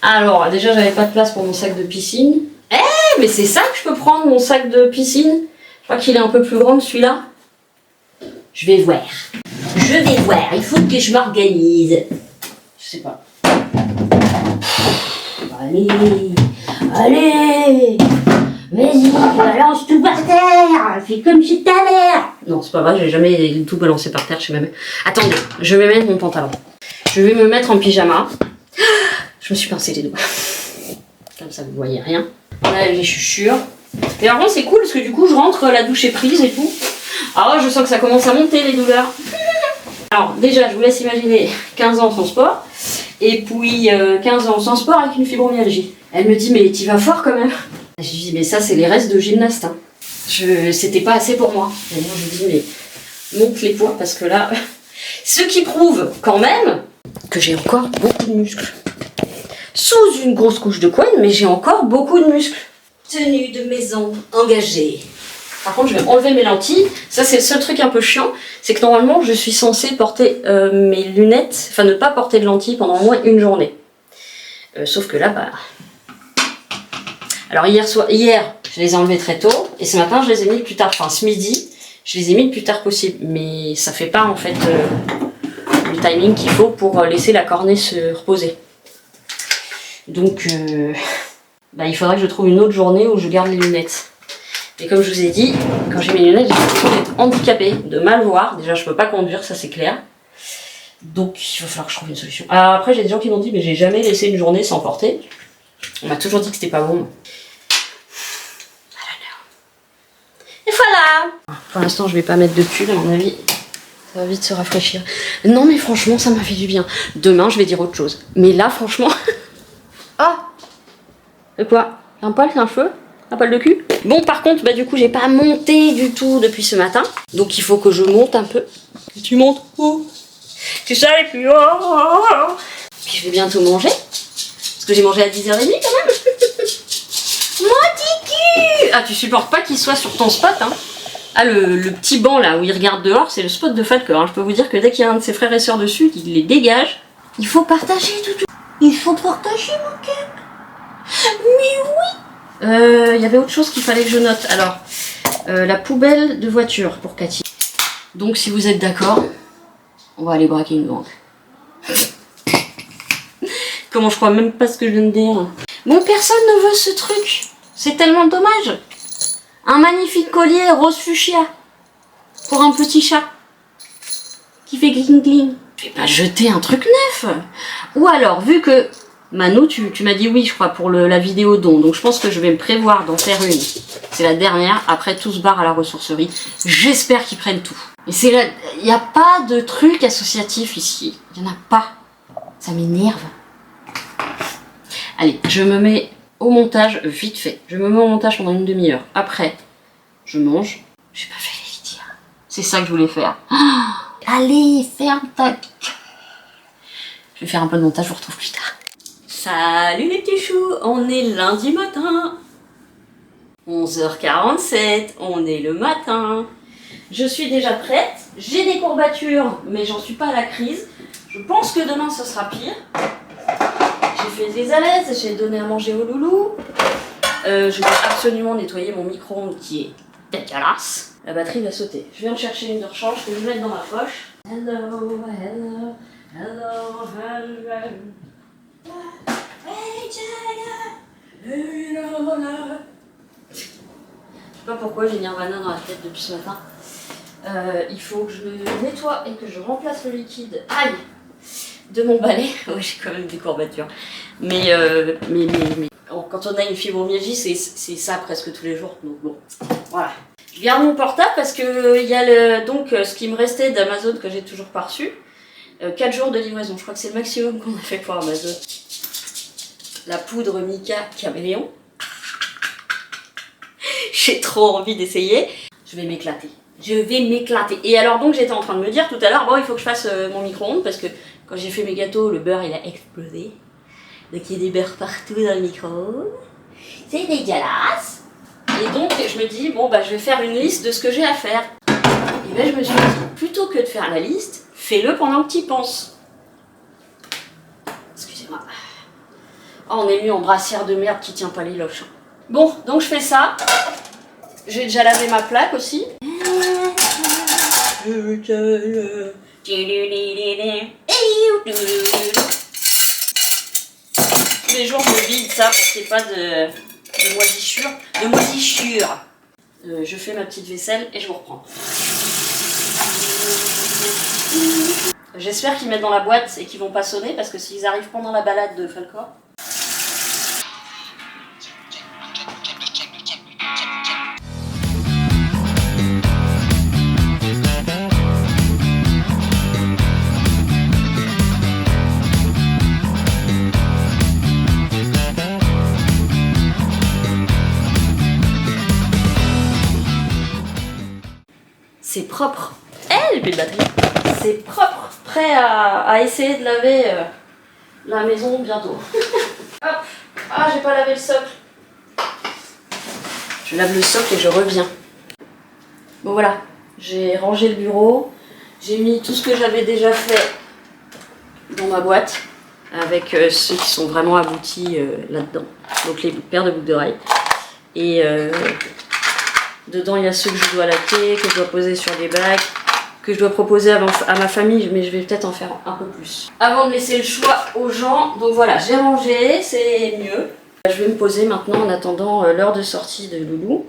Alors, déjà, j'avais pas de place pour mon sac de piscine. Mais c'est ça que je peux prendre, mon sac de piscine. Je crois qu'il est un peu plus grand que celui-là. Je vais voir. Il faut que je m'organise. Je sais pas. Allez. Vas-y, balance tout par terre. Fais comme chez ta mère. Non, c'est pas vrai, j'ai jamais tout balancé par terre chez ma mère. Attendez, je vais mettre mon pantalon. Je vais me mettre en pyjama. Je me suis pincé les doigts. Comme ça, vous voyez rien. Là, les chaussures. Et par contre, c'est cool parce que du coup, je rentre, la douche est prise et tout. Ah, je sens que ça commence à monter les douleurs. Alors, déjà, je vous laisse imaginer 15 ans sans sport. Et puis 15 ans sans sport avec une fibromyalgie. Elle me dit, mais tu vas fort quand même. Je lui dis, mais ça, c'est les restes de gymnaste. Hein. C'était pas assez pour moi. Et moi, je lui dis, mais monte les poids parce que là. Ce qui prouve quand même que j'ai encore beaucoup de muscles. Sous une grosse couche de couenne, mais j'ai encore beaucoup de muscles. Tenue de maison engagée. Par contre, je vais enlever mes lentilles. Ça, c'est le seul truc un peu chiant. C'est que normalement, je suis censée porter mes lunettes, enfin ne pas porter de lentilles pendant au moins une journée. Sauf que là, bah... Alors hier, je les ai enlevées très tôt. Et ce matin, je les ai mis plus tard. Enfin, ce midi, je les ai mis le plus tard possible. Mais ça fait pas, en fait, le timing qu'il faut pour laisser la cornée se reposer. Donc, bah, il faudrait que je trouve une autre journée où je garde les lunettes. Et comme je vous ai dit, quand j'ai mes lunettes, j'ai l'impression d'être handicapée, de mal voir. Déjà, je peux pas conduire, ça c'est clair. Donc, il va falloir que je trouve une solution. Alors après, j'ai des gens qui m'ont dit, mais j'ai jamais laissé une journée sans porter. On m'a toujours dit que c'était pas bon. Et voilà. Pour l'instant, je vais pas mettre de pull, à mon avis. Ça va vite se rafraîchir. Non, mais franchement, ça m'a fait du bien. Demain, je vais dire autre chose. Mais là, franchement... Ah! C'est quoi? C'est un poil, c'est un cheveu? Un poil de cul? Bon, par contre, bah du coup, j'ai pas monté du tout depuis ce matin. Donc, il faut que je monte un peu. Tu montes où? Tu sais aller plus haut. Puis, je vais bientôt manger. Parce que j'ai mangé à 10h30 quand même. Mon petit cul! Ah, tu supportes pas qu'il soit sur ton spot, hein? Ah, le petit banc là où il regarde dehors, c'est le spot de Falker. Hein. Je peux vous dire que dès qu'il y a un de ses frères et sœurs dessus, il les dégage. Il faut partager, tout. Il faut partager, mon cœur. Mais oui! Il y avait autre chose qu'il fallait que je note. Alors, la poubelle de voiture pour Cathy. Donc, si vous êtes d'accord, on va aller braquer une banque. Comment je crois même pas ce que je viens de dire. Bon, personne ne veut ce truc. C'est tellement dommage. Un magnifique collier rose fuchsia pour un petit chat qui fait gling gling. Je vais pas jeter un truc neuf. Ou alors, vu que Mano, tu m'as dit oui, je crois, pour la vidéo don. Donc je pense que je vais me prévoir d'en faire une. C'est la dernière. Après, tout se barre à la ressourcerie. J'espère qu'ils prennent tout. Et c'est là, il n'y a pas de truc associatif ici. Il n'y en a pas. Ça m'énerve. Allez, je me mets au montage vite fait. Je me mets au montage pendant une demi-heure. Après, je mange. J'ai pas fait les litières. C'est ça que je voulais faire. Oh, allez, ferme ta... Je vais faire un peu de montage, je vous retrouve plus tard. Salut les petits choux, on est lundi matin. 11h47, on est le matin. Je suis déjà prête. J'ai des courbatures, mais j'en suis pas à la crise. Je pense que demain ce sera pire. J'ai fait des alaises, j'ai donné à manger au loulou. Je dois absolument nettoyer mon micro-ondes qui est dégueulasse. La batterie va sauter. Je viens de chercher une de rechange que je vais mettre dans ma poche. Hello, hello. Hello, hello. Je sais pas pourquoi j'ai Nirvana dans la tête depuis ce matin. Il faut que je le nettoie et que je remplace le liquide. Aïe, de mon balai. Ouais, j'ai quand même des courbatures. Mais quand on a une fibromyalgie, c'est ça presque tous les jours. Donc bon, voilà. Je garde mon portable parce que il y a donc ce qui me restait d'Amazon que j'ai toujours pas reçu. 4 jours de livraison, je crois que c'est le maximum qu'on a fait pour Amazon. La poudre Mika Caméléon. J'ai trop envie d'essayer. Je vais m'éclater. Je vais m'éclater. Et alors donc j'étais en train de me dire tout à l'heure, bon il faut que je fasse mon micro-ondes parce que quand j'ai fait mes gâteaux, le beurre il a explosé. Donc il y a des beurres partout dans le micro-ondes. C'est dégueulasse. Et donc je me dis, bon bah je vais faire une liste de ce que j'ai à faire. Et ben je me suis dit, plutôt que de faire la liste, fais-le pendant que tu y penses. Excusez-moi. Oh, on est mis en brassière de merde qui tient pas les loches. Bon, donc je fais ça. J'ai déjà lavé ma plaque aussi. Tous les jours je vide ça pour qu'il n'y ait pas de moisissure. Je fais ma petite vaisselle et je vous reprends. J'espère qu'ils mettent dans la boîte et qu'ils vont pas sonner parce que s'ils arrivent pendant la balade de Falcor. C'est propre. J'ai plus de batterie. C'est propre, prêt à essayer de laver la maison bientôt. Hop. Ah, j'ai pas lavé le socle. Je lave le socle et je reviens. Bon voilà, j'ai rangé le bureau. J'ai mis tout ce que j'avais déjà fait dans ma boîte avec ceux qui sont vraiment aboutis là-dedans. Donc les paires de boucles d'oreilles. Et dedans il y a ceux que je dois laquer, que je dois poser sur des bacs, que je dois proposer à ma famille, mais je vais peut-être en faire un peu plus. Avant de laisser le choix aux gens, donc voilà, j'ai rangé, c'est mieux. Je vais me poser maintenant en attendant l'heure de sortie de Loulou.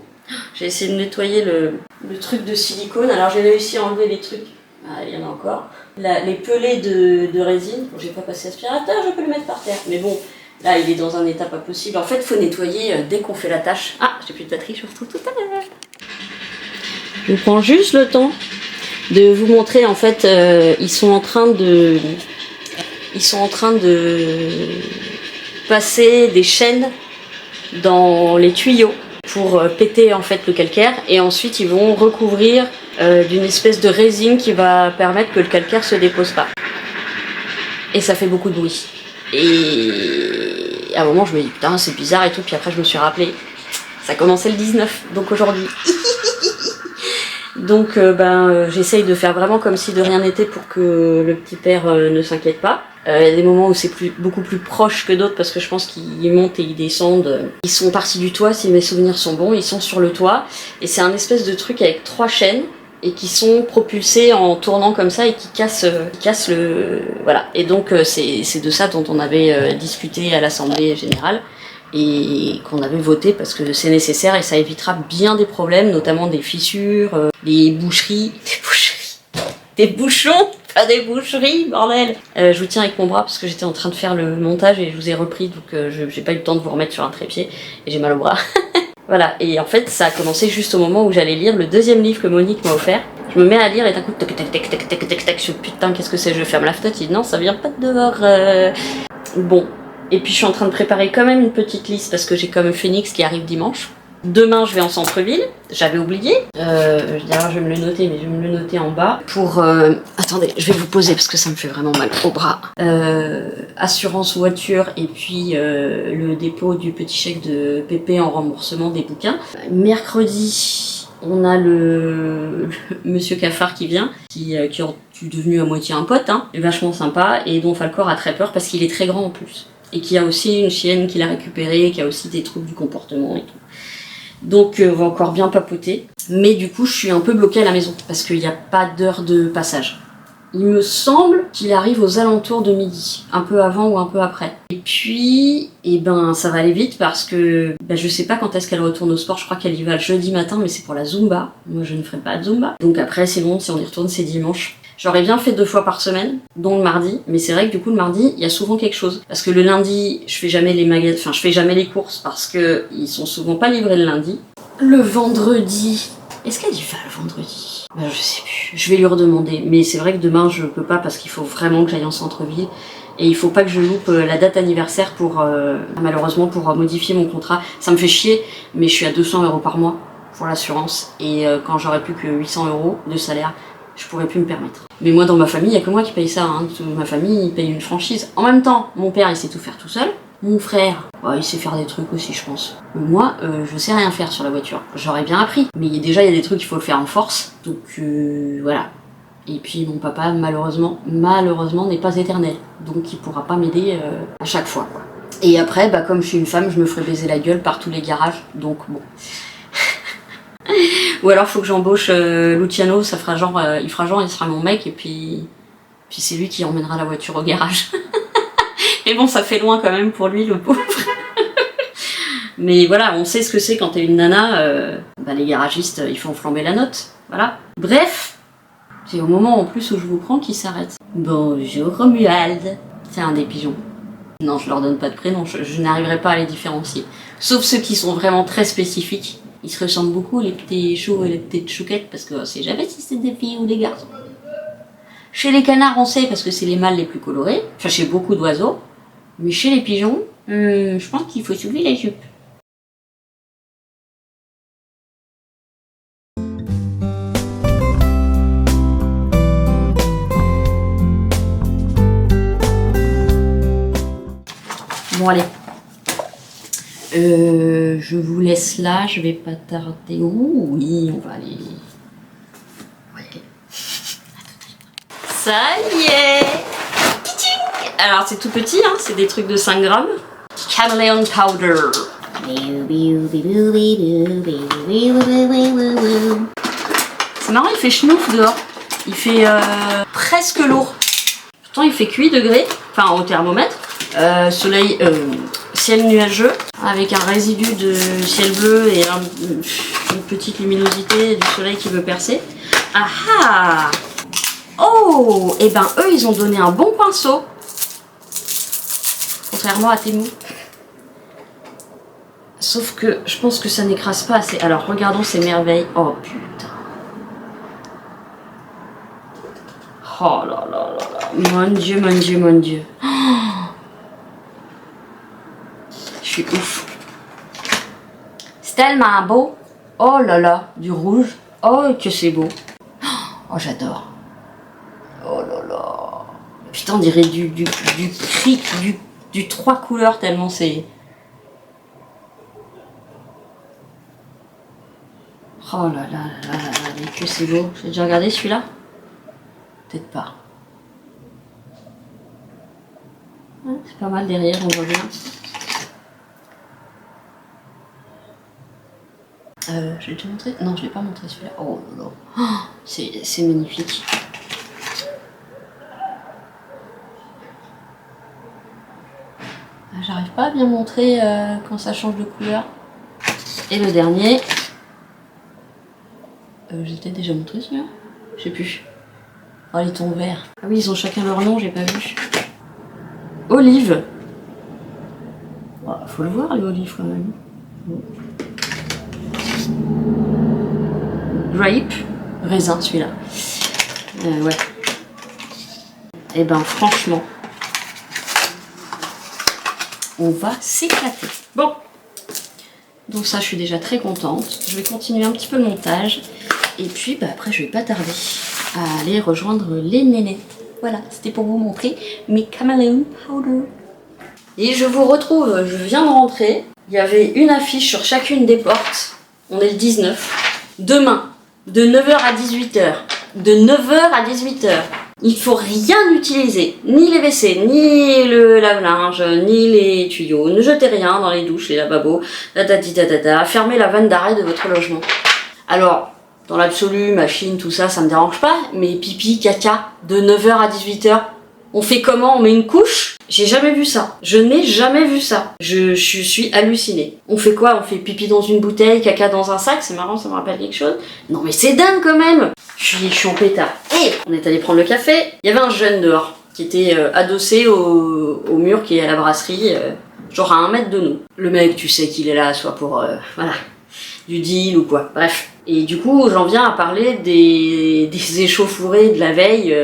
J'ai essayé de nettoyer le truc de silicone, alors j'ai réussi à enlever les trucs, ah, il y en a encore. Les pelés de résine, bon, j'ai pas passé aspirateur, je peux le mettre par terre, mais bon, là il est dans un état pas possible. En fait, il faut nettoyer dès qu'on fait la tâche. Ah, j'ai plus de batterie, je vous retrouve tout à l'heure. Je prends juste le temps de vous montrer, en fait, ils sont en train de passer des chaînes dans les tuyaux pour péter en fait le calcaire, et ensuite ils vont recouvrir d'une espèce de résine qui va permettre que le calcaire se dépose pas. Et ça fait beaucoup de bruit. Et à un moment je me dis putain c'est bizarre et tout, puis après je me suis rappelé, ça commençait le 19, donc aujourd'hui. Donc j'essaye de faire vraiment comme si de rien n'était pour que le petit père ne s'inquiète pas. Il y a des moments où c'est beaucoup plus proche que d'autres parce que je pense qu'ils montent et ils descendent. Ils sont partis du toit, si mes souvenirs sont bons, ils sont sur le toit. Et c'est un espèce de truc avec 3 chaînes et qui sont propulsés en tournant comme ça et qui cassent le... Voilà. Et donc c'est de ça dont on avait discuté à l'Assemblée Générale et qu'on avait voté parce que c'est nécessaire et ça évitera bien des problèmes, notamment des fissures, des bouchons, pas des boucheries, bordel. Je vous tiens avec mon bras parce que j'étais en train de faire le montage et je vous ai repris, donc j'ai pas eu le temps de vous remettre sur un trépied et j'ai mal au bras. Voilà, et en fait ça a commencé juste au moment où j'allais lire le 2e livre que Monique m'a offert. Je me mets à lire et d'un coup tac tac tac tac tac tac tac, je putain qu'est-ce que c'est, je ferme la fenêtre, il dit non ça vient pas de dehors. Bon. Et puis je suis en train de préparer quand même une petite liste parce que j'ai comme Phoenix qui arrive dimanche. Demain je vais en centre-ville, j'avais oublié. D'ailleurs je vais me le noter, mais je vais me le noter en bas. Pour... attendez, je vais vous poser parce que ça me fait vraiment mal au bras. Assurance voiture et puis le dépôt du petit chèque de Pépé en remboursement des bouquins. Mercredi, on a le monsieur Cafard qui vient, qui est devenu à moitié un pote, hein, vachement sympa, et dont Falcor a très peur parce qu'il est très grand en plus. Et qui a aussi une chienne qu'il a récupérée, qui a aussi des troubles du comportement et tout. Donc on va encore bien papoter. Mais du coup je suis un peu bloquée à la maison, parce qu'il n'y a pas d'heure de passage. Il me semble qu'il arrive aux alentours de midi, un peu avant ou un peu après. Et puis, eh ben, ça va aller vite parce que je sais pas quand est-ce qu'elle retourne au sport. Je crois qu'elle y va le jeudi matin, mais c'est pour la Zumba. Moi, je ne ferai pas de Zumba. Donc après, c'est bon, si on y retourne, c'est dimanche. J'aurais bien fait 2 fois par semaine, dont le mardi, mais c'est vrai que du coup le mardi, il y a souvent quelque chose. Parce que le lundi, je fais jamais les courses parce que ils sont souvent pas livrés le lundi. Le vendredi, est-ce qu'elle y va le vendredi? Je sais plus, je vais lui redemander, mais c'est vrai que demain je peux pas parce qu'il faut vraiment que j'aille en centre-ville et il faut pas que je loupe la date anniversaire pour malheureusement pour modifier mon contrat. Ça me fait chier, mais je suis à 200 € par mois pour l'assurance et quand j'aurai plus que 800 € de salaire, je pourrais plus me permettre. Mais moi dans ma famille, il y a que moi qui paye ça, hein. Ma famille il paye une franchise. En même temps, mon père il sait tout faire tout seul. Mon frère, il sait faire des trucs aussi, je pense. Moi, je sais rien faire sur la voiture. J'aurais bien appris. Mais déjà, il y a des trucs qu'il faut le faire en force. Donc, voilà. Et puis, mon papa, malheureusement, n'est pas éternel. Donc, il pourra pas m'aider à chaque fois, quoi. Et après, comme je suis une femme, je me ferai baiser la gueule par tous les garages. Donc, bon. Ou alors, faut que j'embauche Luciano. Ça fera genre, il sera mon mec. Et puis c'est lui qui emmènera la voiture au garage. Mais bon, ça fait loin quand même pour lui, le pauvre. Mais voilà, on sait ce que c'est quand t'es une nana. Les garagistes, ils font flamber la note. Voilà. Bref, c'est au moment en plus où je vous prends qu'il s'arrête. Bonjour Romuald. C'est un des pigeons. Non, je leur donne pas de prénom, je n'arriverai pas à les différencier. Sauf ceux qui sont vraiment très spécifiques. Ils se ressemblent beaucoup, les petits choux et les petites chouquettes, parce qu'on sait jamais si c'est des filles ou des garçons. Chez les canards, on sait parce que c'est les mâles les plus colorés. Enfin, chez beaucoup d'oiseaux. Mais chez les pigeons, je pense qu'il faut soulever les jupes. Bon allez. Je vous laisse là, je vais pas tarder. Ouh, oui, on va aller. Ouais. Ça y est. Alors c'est tout petit, hein, c'est des trucs de 5 grammes. Chameleon powder. C'est marrant, il fait schnouf dehors. Il fait presque lourd. Pourtant il fait 8 degrés, enfin au thermomètre. Ciel nuageux, avec un résidu de ciel bleu et une petite luminosité du soleil qui veut percer. Ah ah! Oh! Et eux ils ont donné un bon pinceau. Contrairement à Temu. Sauf que je pense que ça n'écrase pas assez. Alors regardons ces merveilles. Oh putain. Oh là là là là. Mon Dieu, mon Dieu, mon Dieu. Oh, je suis ouf. C'est tellement beau. Oh là là. Du rouge. Oh que c'est beau. Oh j'adore. Oh là là. Putain on dirait du cric, du 3 couleurs tellement c'est... Oh là là là là là, mais que c'est beau. J'ai déjà regardé celui-là? Peut-être pas. C'est pas mal derrière, on voit bien. Je l'ai déjà montré? Non, je l'ai pas montré celui-là. Oh là là. Oh, c'est magnifique. J'arrive pas à bien montrer quand ça change de couleur. Et le dernier. J'ai peut-être déjà montré celui-là? Je sais plus. Oh, les tons verts. Ah oui, ils ont chacun leur nom, j'ai pas vu. Olive. Oh, faut le voir, les olives quand même. Grape. Raisin, celui-là. Ouais. Et franchement, on va s'éclater. Bon. Donc ça, je suis déjà très contente. Je vais continuer un petit peu le montage. Et puis, après, je vais pas tarder à aller rejoindre les nénettes. Voilà, c'était pour vous montrer mes Chameleon Powder. Et je vous retrouve, je viens de rentrer. Il y avait une affiche sur chacune des portes. On est le 19. Demain, de 9h à 18h. De 9h à 18h. Il faut rien utiliser. Ni les WC, ni le lave-linge, ni les tuyaux. Ne jetez rien dans les douches, les lavabos. Fermez la vanne d'arrêt de votre logement. Alors, Dans l'absolu, machine, tout ça, ça me dérange pas. Mais pipi, caca, de 9h à 18h, on fait comment? On met une couche? J'ai jamais vu ça. Je n'ai jamais vu ça. Je suis hallucinée. On fait quoi? On fait pipi dans une bouteille, caca dans un sac? C'est marrant, ça me rappelle quelque chose. Non mais c'est dingue quand même. Je suis en pétard. Et on est allé prendre le café. Il y avait un jeune dehors qui était adossé au mur qui est à la brasserie, genre à 1 mètre de nous. Le mec, tu sais qu'il est là, soit pour voilà, du deal ou quoi. Bref. Et du coup, j'en viens à parler des échauffourées de la veille.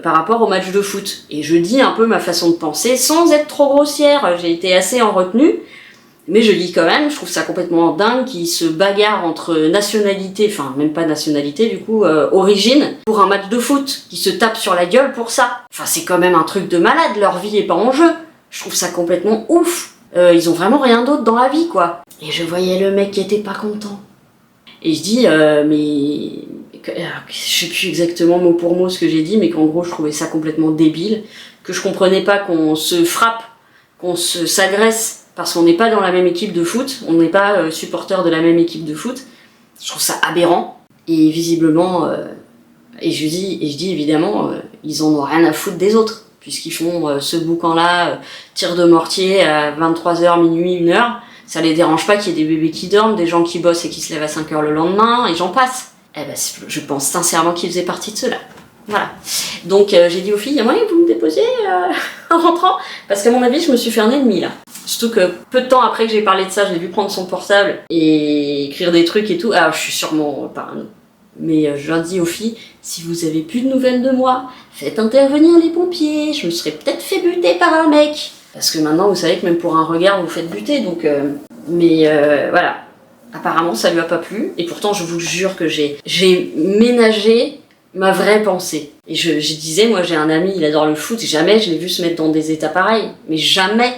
Par rapport au match de foot. Et je dis un peu ma façon de penser sans être trop grossière. J'ai été assez en retenue, mais je dis quand même, je trouve ça complètement dingue qu'ils se bagarrent entre nationalités, enfin même pas nationalité du coup, origine, pour un match de foot, qui se tapent sur la gueule pour ça. Enfin c'est quand même un truc de malade, leur vie est pas en jeu. Je trouve ça complètement ouf. Ils ont vraiment rien d'autre dans la vie quoi. Et je voyais le mec qui était pas content. Et je dis, mais... je sais plus exactement mot pour mot ce que j'ai dit, mais qu'en gros je trouvais ça complètement débile, que je comprenais pas qu'on se frappe, qu'on s'agresse parce qu'on n'est pas dans la même équipe de foot, on n'est pas supporter de la même équipe de foot. Je trouve ça aberrant. Et visiblement, et je dis évidemment, ils en ont rien à foutre des autres, puisqu'ils font ce boucan-là, tir de mortier à 23h, minuit, 1h. Ça les dérange pas qu'il y ait des bébés qui dorment, des gens qui bossent et qui se lèvent à 5h le lendemain, et j'en passe. Eh ben, je pense sincèrement qu'ils faisaient partie de cela. Voilà. Donc j'ai dit aux filles, il y a moyen que vous me déposiez en rentrant? Parce qu'à mon avis, je me suis fait un ennemi là. Surtout que peu de temps après que j'ai parlé de ça, j'ai vu prendre son portable et écrire des trucs et tout. Alors je suis sûrement parano. Mais je leur dis aux filles, si vous avez plus de nouvelles de moi, faites intervenir les pompiers. Je me serais peut-être fait buter par un mec. Parce que maintenant, vous savez que même pour un regard, vous faites buter. Donc, voilà. Apparemment, ça lui a pas plu. Et pourtant, je vous jure que j'ai ménagé ma vraie pensée. Et je disais, moi, j'ai un ami, il adore le foot. Jamais je l'ai vu se mettre dans des états pareils. Mais jamais.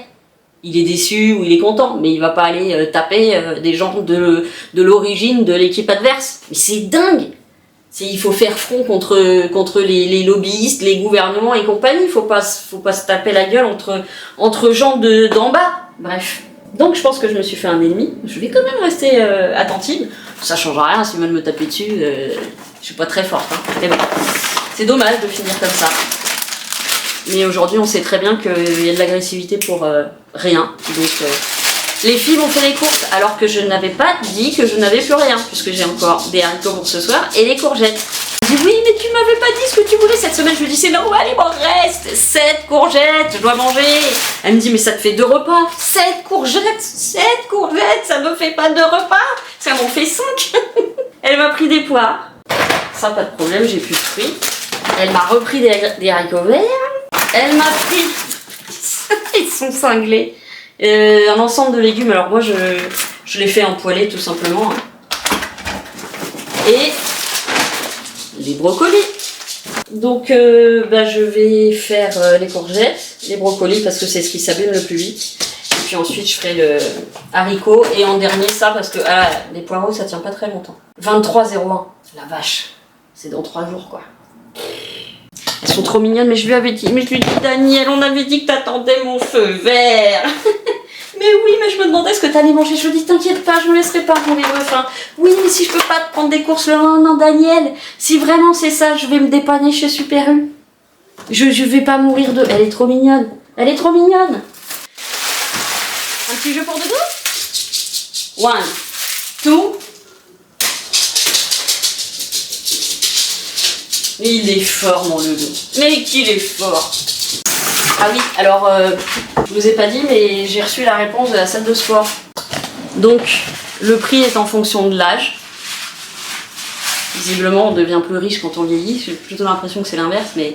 Il est déçu ou il est content. Mais il va pas aller taper des gens de l'origine de l'équipe adverse. Mais c'est dingue. Il faut faire front contre les lobbyistes, les gouvernements et compagnie. Faut pas se taper la gueule entre gens d'en bas. Bref. Donc je pense que je me suis fait un ennemi. Je vais quand même rester attentive. Ça change rien s'ils veulent me taper dessus. Je suis pas très forte. Hein. Mais bon, c'est dommage de finir comme ça. Mais aujourd'hui, on sait très bien qu'il y a de l'agressivité pour rien. Donc les filles m'ont fait les courses alors que je n'avais pas dit que je n'avais plus rien, puisque j'ai encore des haricots pour ce soir et des courgettes. Je dis oui, mais tu m'avais pas dit ce que tu voulais cette semaine. Je lui dis c'est normal, il m'en reste 7 courgettes, je dois manger. Elle me dit mais ça te fait 2 repas. 7 courgettes, ça me fait pas 2 repas, ça m'en fait 5. Elle m'a pris des poires, ça pas de problème, j'ai plus de fruits. Elle m'a repris des haricots verts. Elle m'a pris, ils sont cinglés. Un ensemble de légumes, alors moi je les fais empoêler tout simplement. Et les brocolis. Donc je vais faire les courgettes, les brocolis parce que c'est ce qui s'abîme le plus vite. Et puis ensuite je ferai le haricot et en dernier ça parce que les poireaux ça tient pas très longtemps. 23,01, la vache, c'est dans 3 jours quoi. Elles sont trop mignonnes, mais je lui ai dit Daniel, on avait dit que t'attendais mon feu vert. Mais oui, mais je me demandais ce que t'allais manger. Je lui dis t'inquiète pas, je me laisserai pas mourir de faim. Oui, mais si je peux pas te prendre des courses le lendemain, Daniel, si vraiment c'est ça, je vais me dépanner chez Super U. Je vais pas mourir de... Elle est trop mignonne. Elle est trop mignonne. Un petit jeu pour deux. 1, 2. Il est fort mon loulou. Mais qu'il est fort. Ah oui, alors je vous ai pas dit mais j'ai reçu la réponse de la salle de sport. Donc le prix est en fonction de l'âge. Visiblement on devient plus riche quand on vieillit. J'ai plutôt l'impression que c'est l'inverse, mais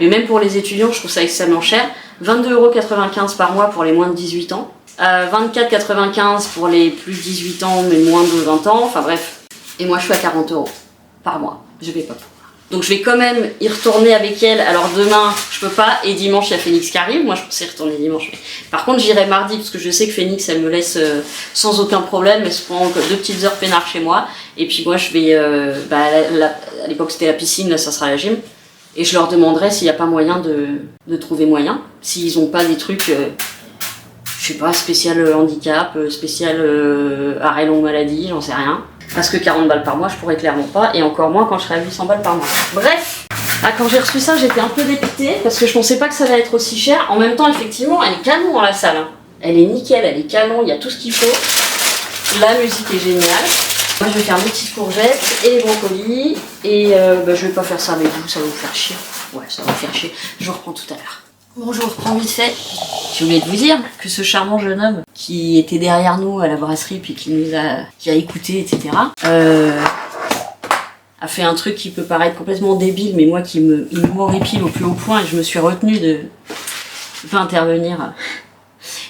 même pour les étudiants je trouve ça extrêmement cher. 22,95 € par mois pour les moins de 18 ans. 24,95 pour les plus de 18 ans mais moins de 20 ans. Enfin bref. Et moi je suis à 40 € par mois. Je vais pas. Donc je vais quand même y retourner avec elle. Alors demain, je peux pas. Et dimanche, il y a Phoenix qui arrive. Moi, je pensais y retourner dimanche. Mais... Par contre, j'irai mardi parce que je sais que Phoenix, elle me laisse sans aucun problème. Elle se prend 2 petites heures peinard chez moi. Et puis moi, je vais... à l'époque, c'était la piscine. Là, ça sera la gym. Et je leur demanderai s'il n'y a pas moyen de trouver moyen. S'ils n'ont pas des trucs... je sais pas, spécial handicap, spécial arrêt longue maladie, j'en sais rien. Parce que 40 balles par mois, je pourrais clairement pas, et encore moins quand je serai à 800 balles par mois. Bref, quand j'ai reçu ça, j'étais un peu dépitée, parce que je pensais pas que ça allait être aussi cher. En même temps, effectivement, elle est canon dans la salle. Hein. Elle est nickel, elle est canon, il y a tout ce qu'il faut. La musique est géniale. Moi, je vais faire mes petites courgettes et les brocolis, et je vais pas faire ça avec vous, ça va vous faire chier. Ouais, ça va vous faire chier. Je vous reprends tout à l'heure. Bon, je vous reprends vite fait. J'ai oublié de vous dire que ce charmant jeune homme qui était derrière nous à la brasserie puis qui a écouté, etc., a fait un truc qui peut paraître complètement débile, mais moi qui m'horripile au plus haut point et je me suis retenue de pas intervenir.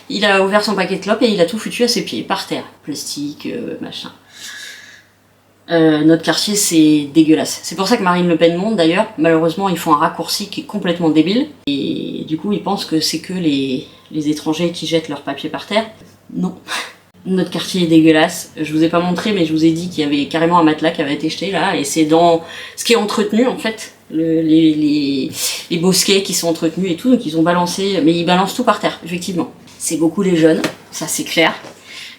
Il a ouvert son paquet de clopes et il a tout foutu à ses pieds, par terre. Plastique, machin. Notre quartier, c'est dégueulasse. C'est pour ça que Marine Le Pen monte d'ailleurs. Malheureusement, ils font un raccourci qui est complètement débile. Et du coup, ils pensent que c'est que les étrangers qui jettent leurs papiers par terre. Non. Notre quartier est dégueulasse. Je vous ai pas montré, mais je vous ai dit qu'il y avait carrément un matelas qui avait été jeté là. Et c'est dans ce qui est entretenu en fait. Les bosquets qui sont entretenus et tout. Donc ils ont balancé. Mais ils balancent tout par terre, effectivement. C'est beaucoup les jeunes, ça c'est clair.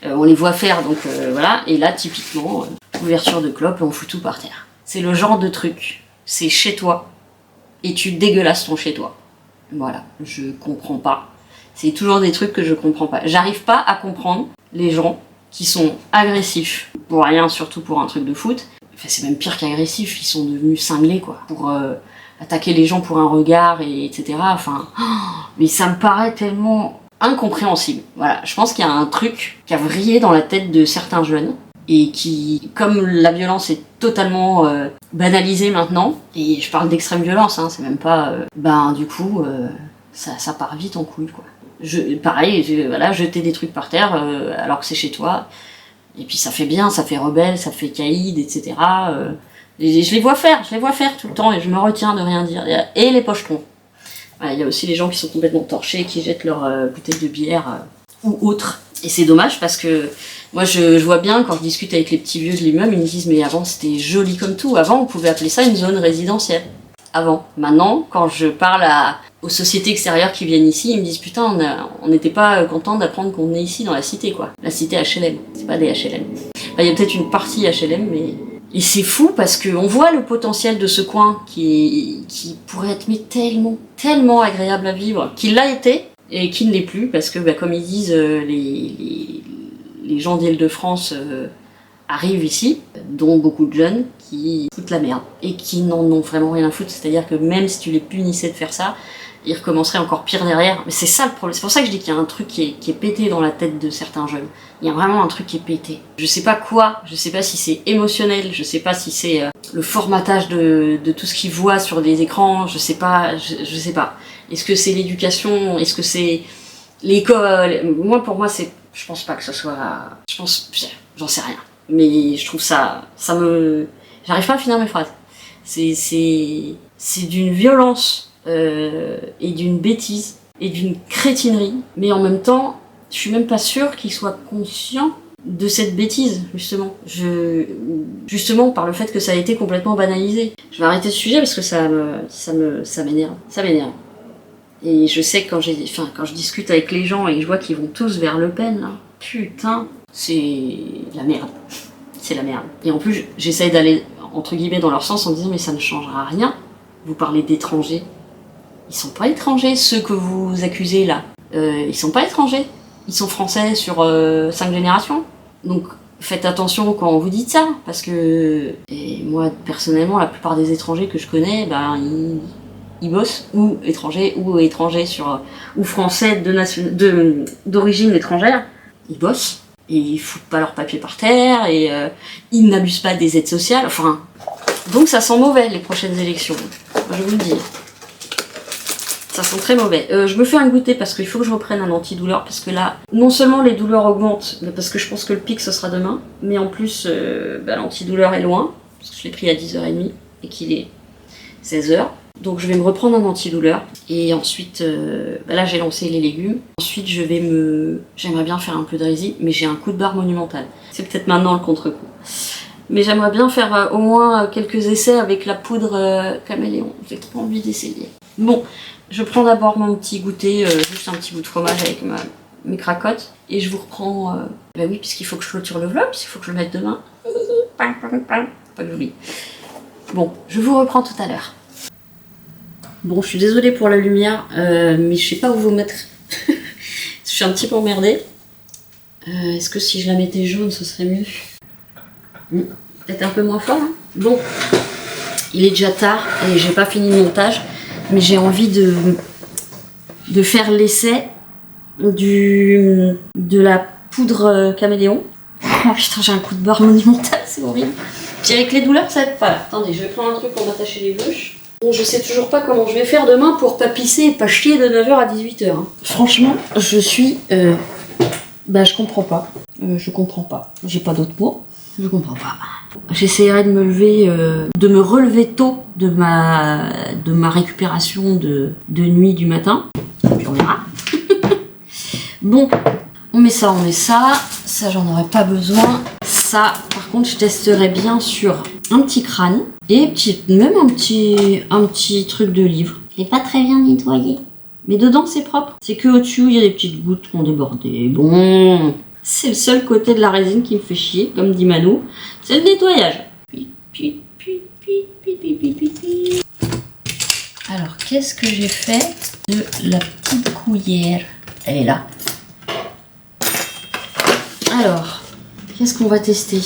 On les voit faire, donc voilà. Et là, typiquement, ouverture de clope, on fout tout par terre. C'est le genre de truc. C'est chez toi. Et tu dégueulasses ton chez toi. Voilà, je comprends pas. C'est toujours des trucs que je comprends pas. J'arrive pas à comprendre les gens qui sont agressifs. Pour rien, surtout pour un truc de foot. Enfin, c'est même pire qu'agressifs, ils sont devenus cinglés, quoi. Pour attaquer les gens pour un regard, etc. Enfin, mais ça me paraît tellement incompréhensible. Voilà, je pense qu'il y a un truc qui a vrillé dans la tête de certains jeunes et qui, comme la violence est totalement banalisée maintenant, et je parle d'extrême violence, hein, c'est même pas... du coup, ça part vite en couille, quoi. Voilà, jeter des trucs par terre alors que c'est chez toi, et puis ça fait bien, ça fait rebelle, ça fait caïd, etc. Et je les vois faire tout le temps, et je me retiens de rien dire. Et les pochetons. Il y a aussi les gens qui sont complètement torchés, qui jettent leur bouteille de bière ou autre. Et c'est dommage parce que moi je vois bien quand je discute avec les petits vieux de l'immeuble, ils me disent mais avant c'était joli comme tout. Avant on pouvait appeler ça une zone résidentielle. Avant. Maintenant, quand je parle aux sociétés extérieures qui viennent ici, ils me disent putain on n'était pas content d'apprendre qu'on est ici dans la cité quoi. La cité HLM, c'est pas des HLM. Il y a peut-être une partie HLM mais... Et c'est fou parce qu'on voit le potentiel de ce coin qui pourrait être mais tellement agréable à vivre, qu'il l'a été et qui ne l'est plus parce que comme ils disent les gens d'Île-de-France arrivent ici, dont beaucoup de jeunes qui foutent la merde et qui n'en ont vraiment rien à foutre, c'est-à-dire que même si tu les punissais de faire ça, ils recommenceraient encore pire derrière. Mais c'est ça le problème, c'est pour ça que je dis qu'il y a un truc qui est pété dans la tête de certains jeunes. Il y a vraiment un truc qui est pété. Je sais pas quoi, je sais pas si c'est émotionnel, je sais pas si c'est le formatage de tout ce qu'ils voient sur des écrans, je sais pas. Est-ce que c'est l'éducation, est-ce que c'est l'école? Moi, pour moi, je pense pas que ce soit... J'en sais rien. Mais je trouve j'arrive pas à finir mes phrases. C'est d'une violence et d'une bêtise et d'une crétinerie, mais en même temps, je suis même pas sûre qu'ils soient conscients de cette bêtise, justement. Justement, par le fait que ça a été complètement banalisé. Je vais arrêter ce sujet parce que ça m'énerve. Ça m'énerve. Et je sais que quand je discute avec les gens et que je vois qu'ils vont tous vers Le Pen, là, putain, c'est la merde. C'est la merde. Et en plus, j'essaye d'aller, entre guillemets, dans leur sens en disant mais ça ne changera rien. Vous parlez d'étrangers. Ils sont pas étrangers, ceux que vous accusez là. Ils sont pas étrangers. Ils sont français sur 5 générations. Donc faites attention quand vous dites ça, parce que et moi personnellement la plupart des étrangers que je connais, ils bossent ou étrangers ou français d'origine étrangère, ils bossent et ils foutent pas leurs papiers par terre et ils n'abusent pas des aides sociales. Enfin, donc ça sent mauvais les prochaines élections. Je vous le dis. Ça sent très mauvais. Je me fais un goûter parce qu'il faut que je reprenne un antidouleur parce que là, non seulement les douleurs augmentent, mais parce que je pense que le pic ce sera demain, mais en plus l'antidouleur est loin, parce que je l'ai pris à 10h30 et qu'il est 16h. Donc je vais me reprendre un antidouleur et ensuite, là j'ai lancé les légumes. Ensuite j'aimerais bien faire un peu de résine, mais j'ai un coup de barre monumental. C'est peut-être maintenant le contre-coup. Mais j'aimerais bien faire au moins quelques essais avec la poudre caméléon. J'ai trop envie d'essayer. Bon, je prends d'abord mon petit goûter, juste un petit bout de fromage avec mes cracottes. Et je vous reprends... oui, puisqu'il faut que je clôture le vlog, puisqu'il faut que je le mette demain. Pas que j'oublie. Bon, je vous reprends tout à l'heure. Bon, je suis désolée pour la lumière, mais je sais pas où vous mettre. Je suis un petit peu emmerdée. Est-ce que si je la mettais jaune, ce serait mieux? Peut-être un peu moins fort, hein. Bon, il est déjà tard et j'ai pas fini le montage, mais j'ai envie de faire l'essai de la poudre caméléon. Oh putain, j'ai un coup de barre monumental, c'est horrible. Puis avec les douleurs, ça aide pas. Attendez, je vais prendre un truc pour m'attacher les bouches. Bon, je sais toujours pas comment je vais faire demain pour pas pisser et pas chier de 9h à 18h. Hein. Franchement, je suis... je comprends pas. Je comprends pas. J'ai pas d'autres mots. Je comprends pas. J'essaierai de me lever, de me relever tôt de ma récupération de nuit du matin. Puis on verra. Bon, on met ça. Ça, j'en aurais pas besoin. Ça, par contre, je testerai bien sur un petit crâne et même un petit truc de livre. Il est pas très bien nettoyé. Mais dedans, c'est propre. C'est que au-dessus, il y a des petites gouttes qui ont débordé. Bon, c'est le seul côté de la résine qui me fait chier, comme dit Manu. C'est le nettoyage. Alors, qu'est-ce que j'ai fait de la petite cuillère? Elle est là. Alors, qu'est-ce qu'on va tester?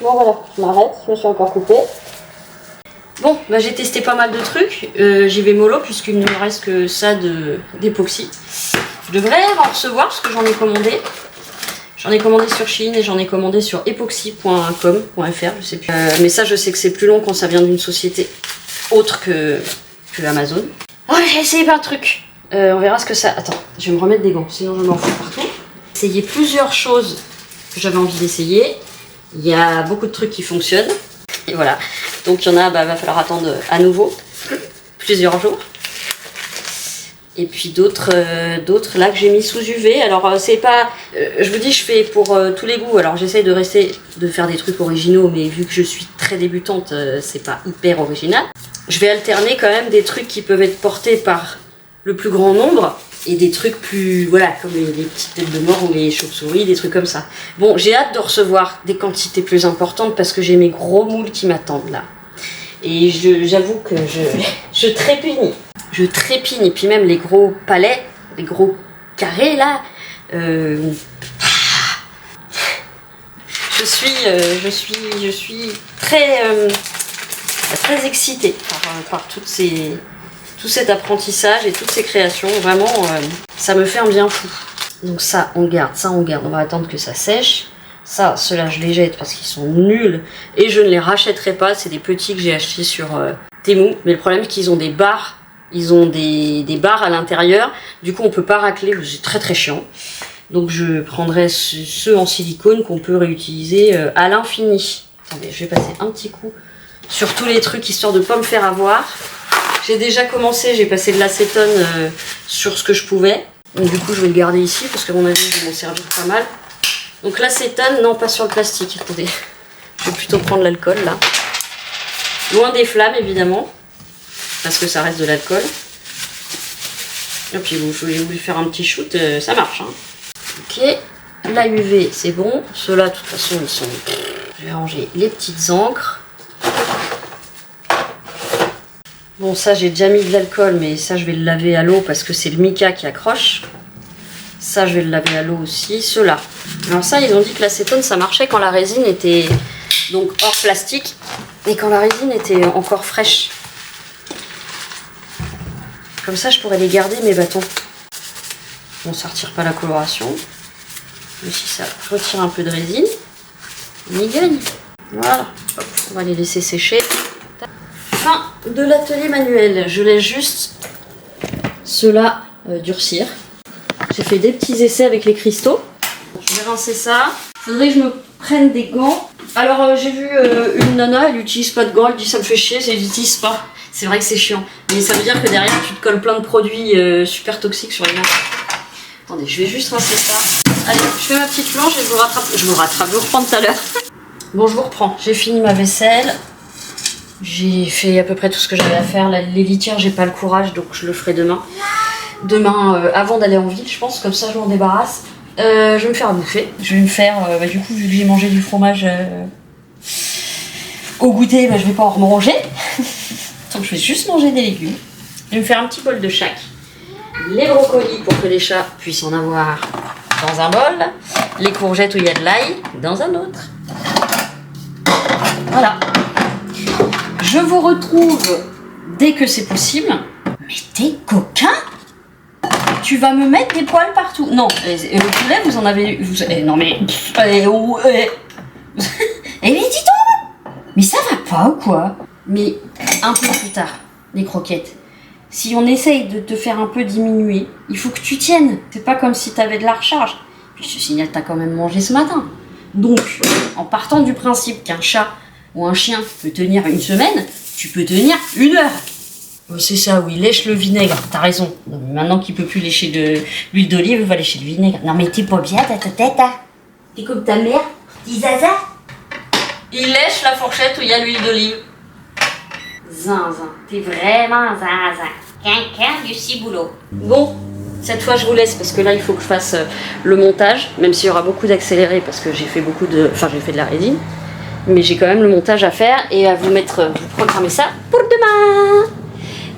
Bon voilà, je m'arrête, je me suis encore coupée. Bon, j'ai testé pas mal de trucs, j'y vais mollo puisqu'il ne me reste que ça d'époxy. Je devrais en recevoir parce que j'en ai commandé. J'en ai commandé sur Shein et j'en ai commandé sur epoxy.com.fr, je sais plus. Mais ça, je sais que c'est plus long quand ça vient d'une société autre que Amazon. Oh, j'ai essayé plein de trucs. On verra ce que ça... Attends, je vais me remettre des gants, sinon je m'en fous partout. J'ai essayé plusieurs choses que j'avais envie d'essayer. Il y a beaucoup de trucs qui fonctionnent. Et voilà. Donc il y en a, va falloir attendre à nouveau plusieurs jours. Et puis d'autres là que j'ai mis sous UV. Alors c'est pas... je vous dis, je fais pour tous les goûts. Alors j'essaie de faire des trucs originaux, mais vu que je suis très débutante, c'est pas hyper original. Je vais alterner quand même des trucs qui peuvent être portés par le plus grand nombre. Et des trucs plus, voilà, comme les petites têtes de mort ou les chauves-souris, des trucs comme ça. Bon, j'ai hâte de recevoir des quantités plus importantes parce que j'ai mes gros moules qui m'attendent là. Et j'avoue que je trépigne. Je trépigne. Et puis même les gros palets, les gros carrés là. Je suis très excitée par tout cet apprentissage et toutes ces créations. Vraiment, ça me fait un bien fou. Donc ça, on garde. On va attendre que ça sèche. Ça, ceux-là, je les jette parce qu'ils sont nuls. Et je ne les rachèterai pas. C'est des petits que j'ai achetés sur Temu. Mais le problème, c'est qu'ils ont des barres. Ils ont des barres à l'intérieur. Du coup, on peut pas racler. C'est très très chiant. Donc je prendrai ceux en silicone qu'on peut réutiliser à l'infini. Attendez, je vais passer un petit coup sur tous les trucs, histoire de ne pas me faire avoir. J'ai déjà commencé, j'ai passé de l'acétone sur ce que je pouvais. Donc du coup, je vais le garder ici, parce qu'à mon avis, je vais m'en servir pas mal. Donc l'acétone, non, pas sur le plastique. Attendez, je vais plutôt prendre l'alcool, là. Loin des flammes, évidemment, parce que ça reste de l'alcool. Et puis, vous voulez faire un petit shoot, ça marche. Hein. Ok, la UV, c'est bon. Ceux-là, de toute façon, ils sont... Je vais ranger les petites encres. Bon, ça, j'ai déjà mis de l'alcool, mais ça, je vais le laver à l'eau parce que c'est le mica qui accroche. Ça, je vais le laver à l'eau aussi. Ceux-là. Alors ça, ils ont dit que l'acétone, ça marchait quand la résine était donc hors plastique et quand la résine était encore fraîche. Comme ça, je pourrais les garder, mes bâtons. Bon, ça retire pas la coloration. Mais si ça retire un peu de résine, on y gagne. Voilà. Hop, on va les laisser sécher. Fin de l'atelier manuel. Je laisse juste ceux-là durcir. J'ai fait des petits essais avec les cristaux. Je vais rincer ça. Il faudrait que je me prenne des gants Alors j'ai vu une nana, elle utilise pas de gants, elle dit ça me fait chier, elle l'utilise pas. C'est vrai que c'est chiant, mais ça veut dire que derrière tu te colles plein de produits super toxiques sur les mains. Attendez, je vais juste rincer ça. Allez, je fais ma petite planche et je vous rattrape. Je vous reprends tout à l'heure. Bon, je vous reprends. J'ai fini ma vaisselle. J'ai fait à peu près tout ce que j'avais à faire. Les litières, j'ai pas le courage, donc je le ferai demain. Demain, avant d'aller en ville, je pense, comme ça je m'en débarrasse. Je vais me faire à bouffer. Je vais me faire, du coup, vu que j'ai mangé du fromage au goûter, je vais pas en manger. Donc je vais juste manger des légumes. Je vais me faire un petit bol de chaque. Les brocolis pour que les chats puissent en avoir dans un bol. Les courgettes où il y a de l'ail dans un autre. Voilà. Je vous retrouve dès que c'est possible. Mais t'es coquin! Tu vas me mettre des poils partout. Non, le poulet, vous en avez... non mais... mais dis donc! Mais ça va pas ou quoi? Mais un peu plus tard, les croquettes. Si on essaye de te faire un peu diminuer, il faut que tu tiennes. C'est pas comme si t'avais de la recharge. Puis je te signale, t'as quand même mangé ce matin. Donc, en partant du principe qu'un chat ou un chien peut tenir une semaine, tu peux tenir 1 heure. Oh, c'est ça, oui, lèche le vinaigre, t'as raison. Non, mais maintenant qu'il peut plus lécher de l'huile d'olive, il va lécher le vinaigre. Non mais t'es pas bien, ta tête, hein. T'es comme ta mère, petit zaza. Il lèche la fourchette où il y a l'huile d'olive. Zinzin, t'es vraiment zinzin. Quinquin du ciboulot. Bon, cette fois je vous laisse parce que là il faut que je fasse le montage, même s'il y aura beaucoup d'accéléré parce que j'ai fait j'ai fait de la résine. Mais j'ai quand même le montage à faire et à vous programmer ça pour demain.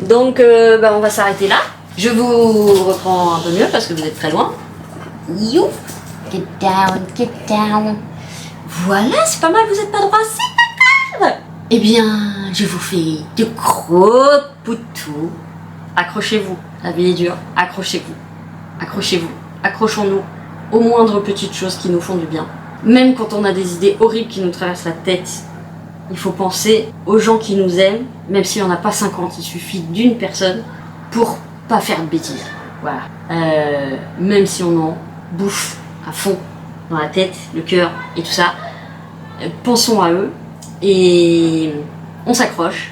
Donc on va s'arrêter là. Je vous reprends un peu mieux parce que vous êtes très loin. You, get down, get down. Voilà, c'est pas mal, vous êtes pas droit, c'est pas grave. Eh bien, je vous fais de gros poutous. Accrochez-vous, la vie est dure, accrochez-vous, accrochez-vous, accrochons-nous aux moindres petites choses qui nous font du bien. Même quand on a des idées horribles qui nous traversent la tête, il faut penser aux gens qui nous aiment, même s'il n'y en a pas 50, il suffit d'une personne pour pas faire de bêtises. Voilà. Même si on en bouffe à fond dans la tête, le cœur et tout ça, pensons à eux et on s'accroche.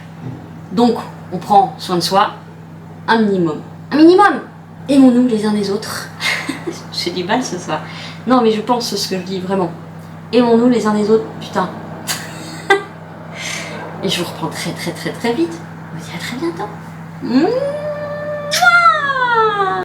Donc, on prend soin de soi. Un minimum. Un minimum! Aimons-nous les uns des autres. J'ai du mal ce soir. Non, mais je pense ce que je dis vraiment. Aimons-nous les uns des autres, putain. Et je vous reprends très très très très vite. Je vous dis à très bientôt.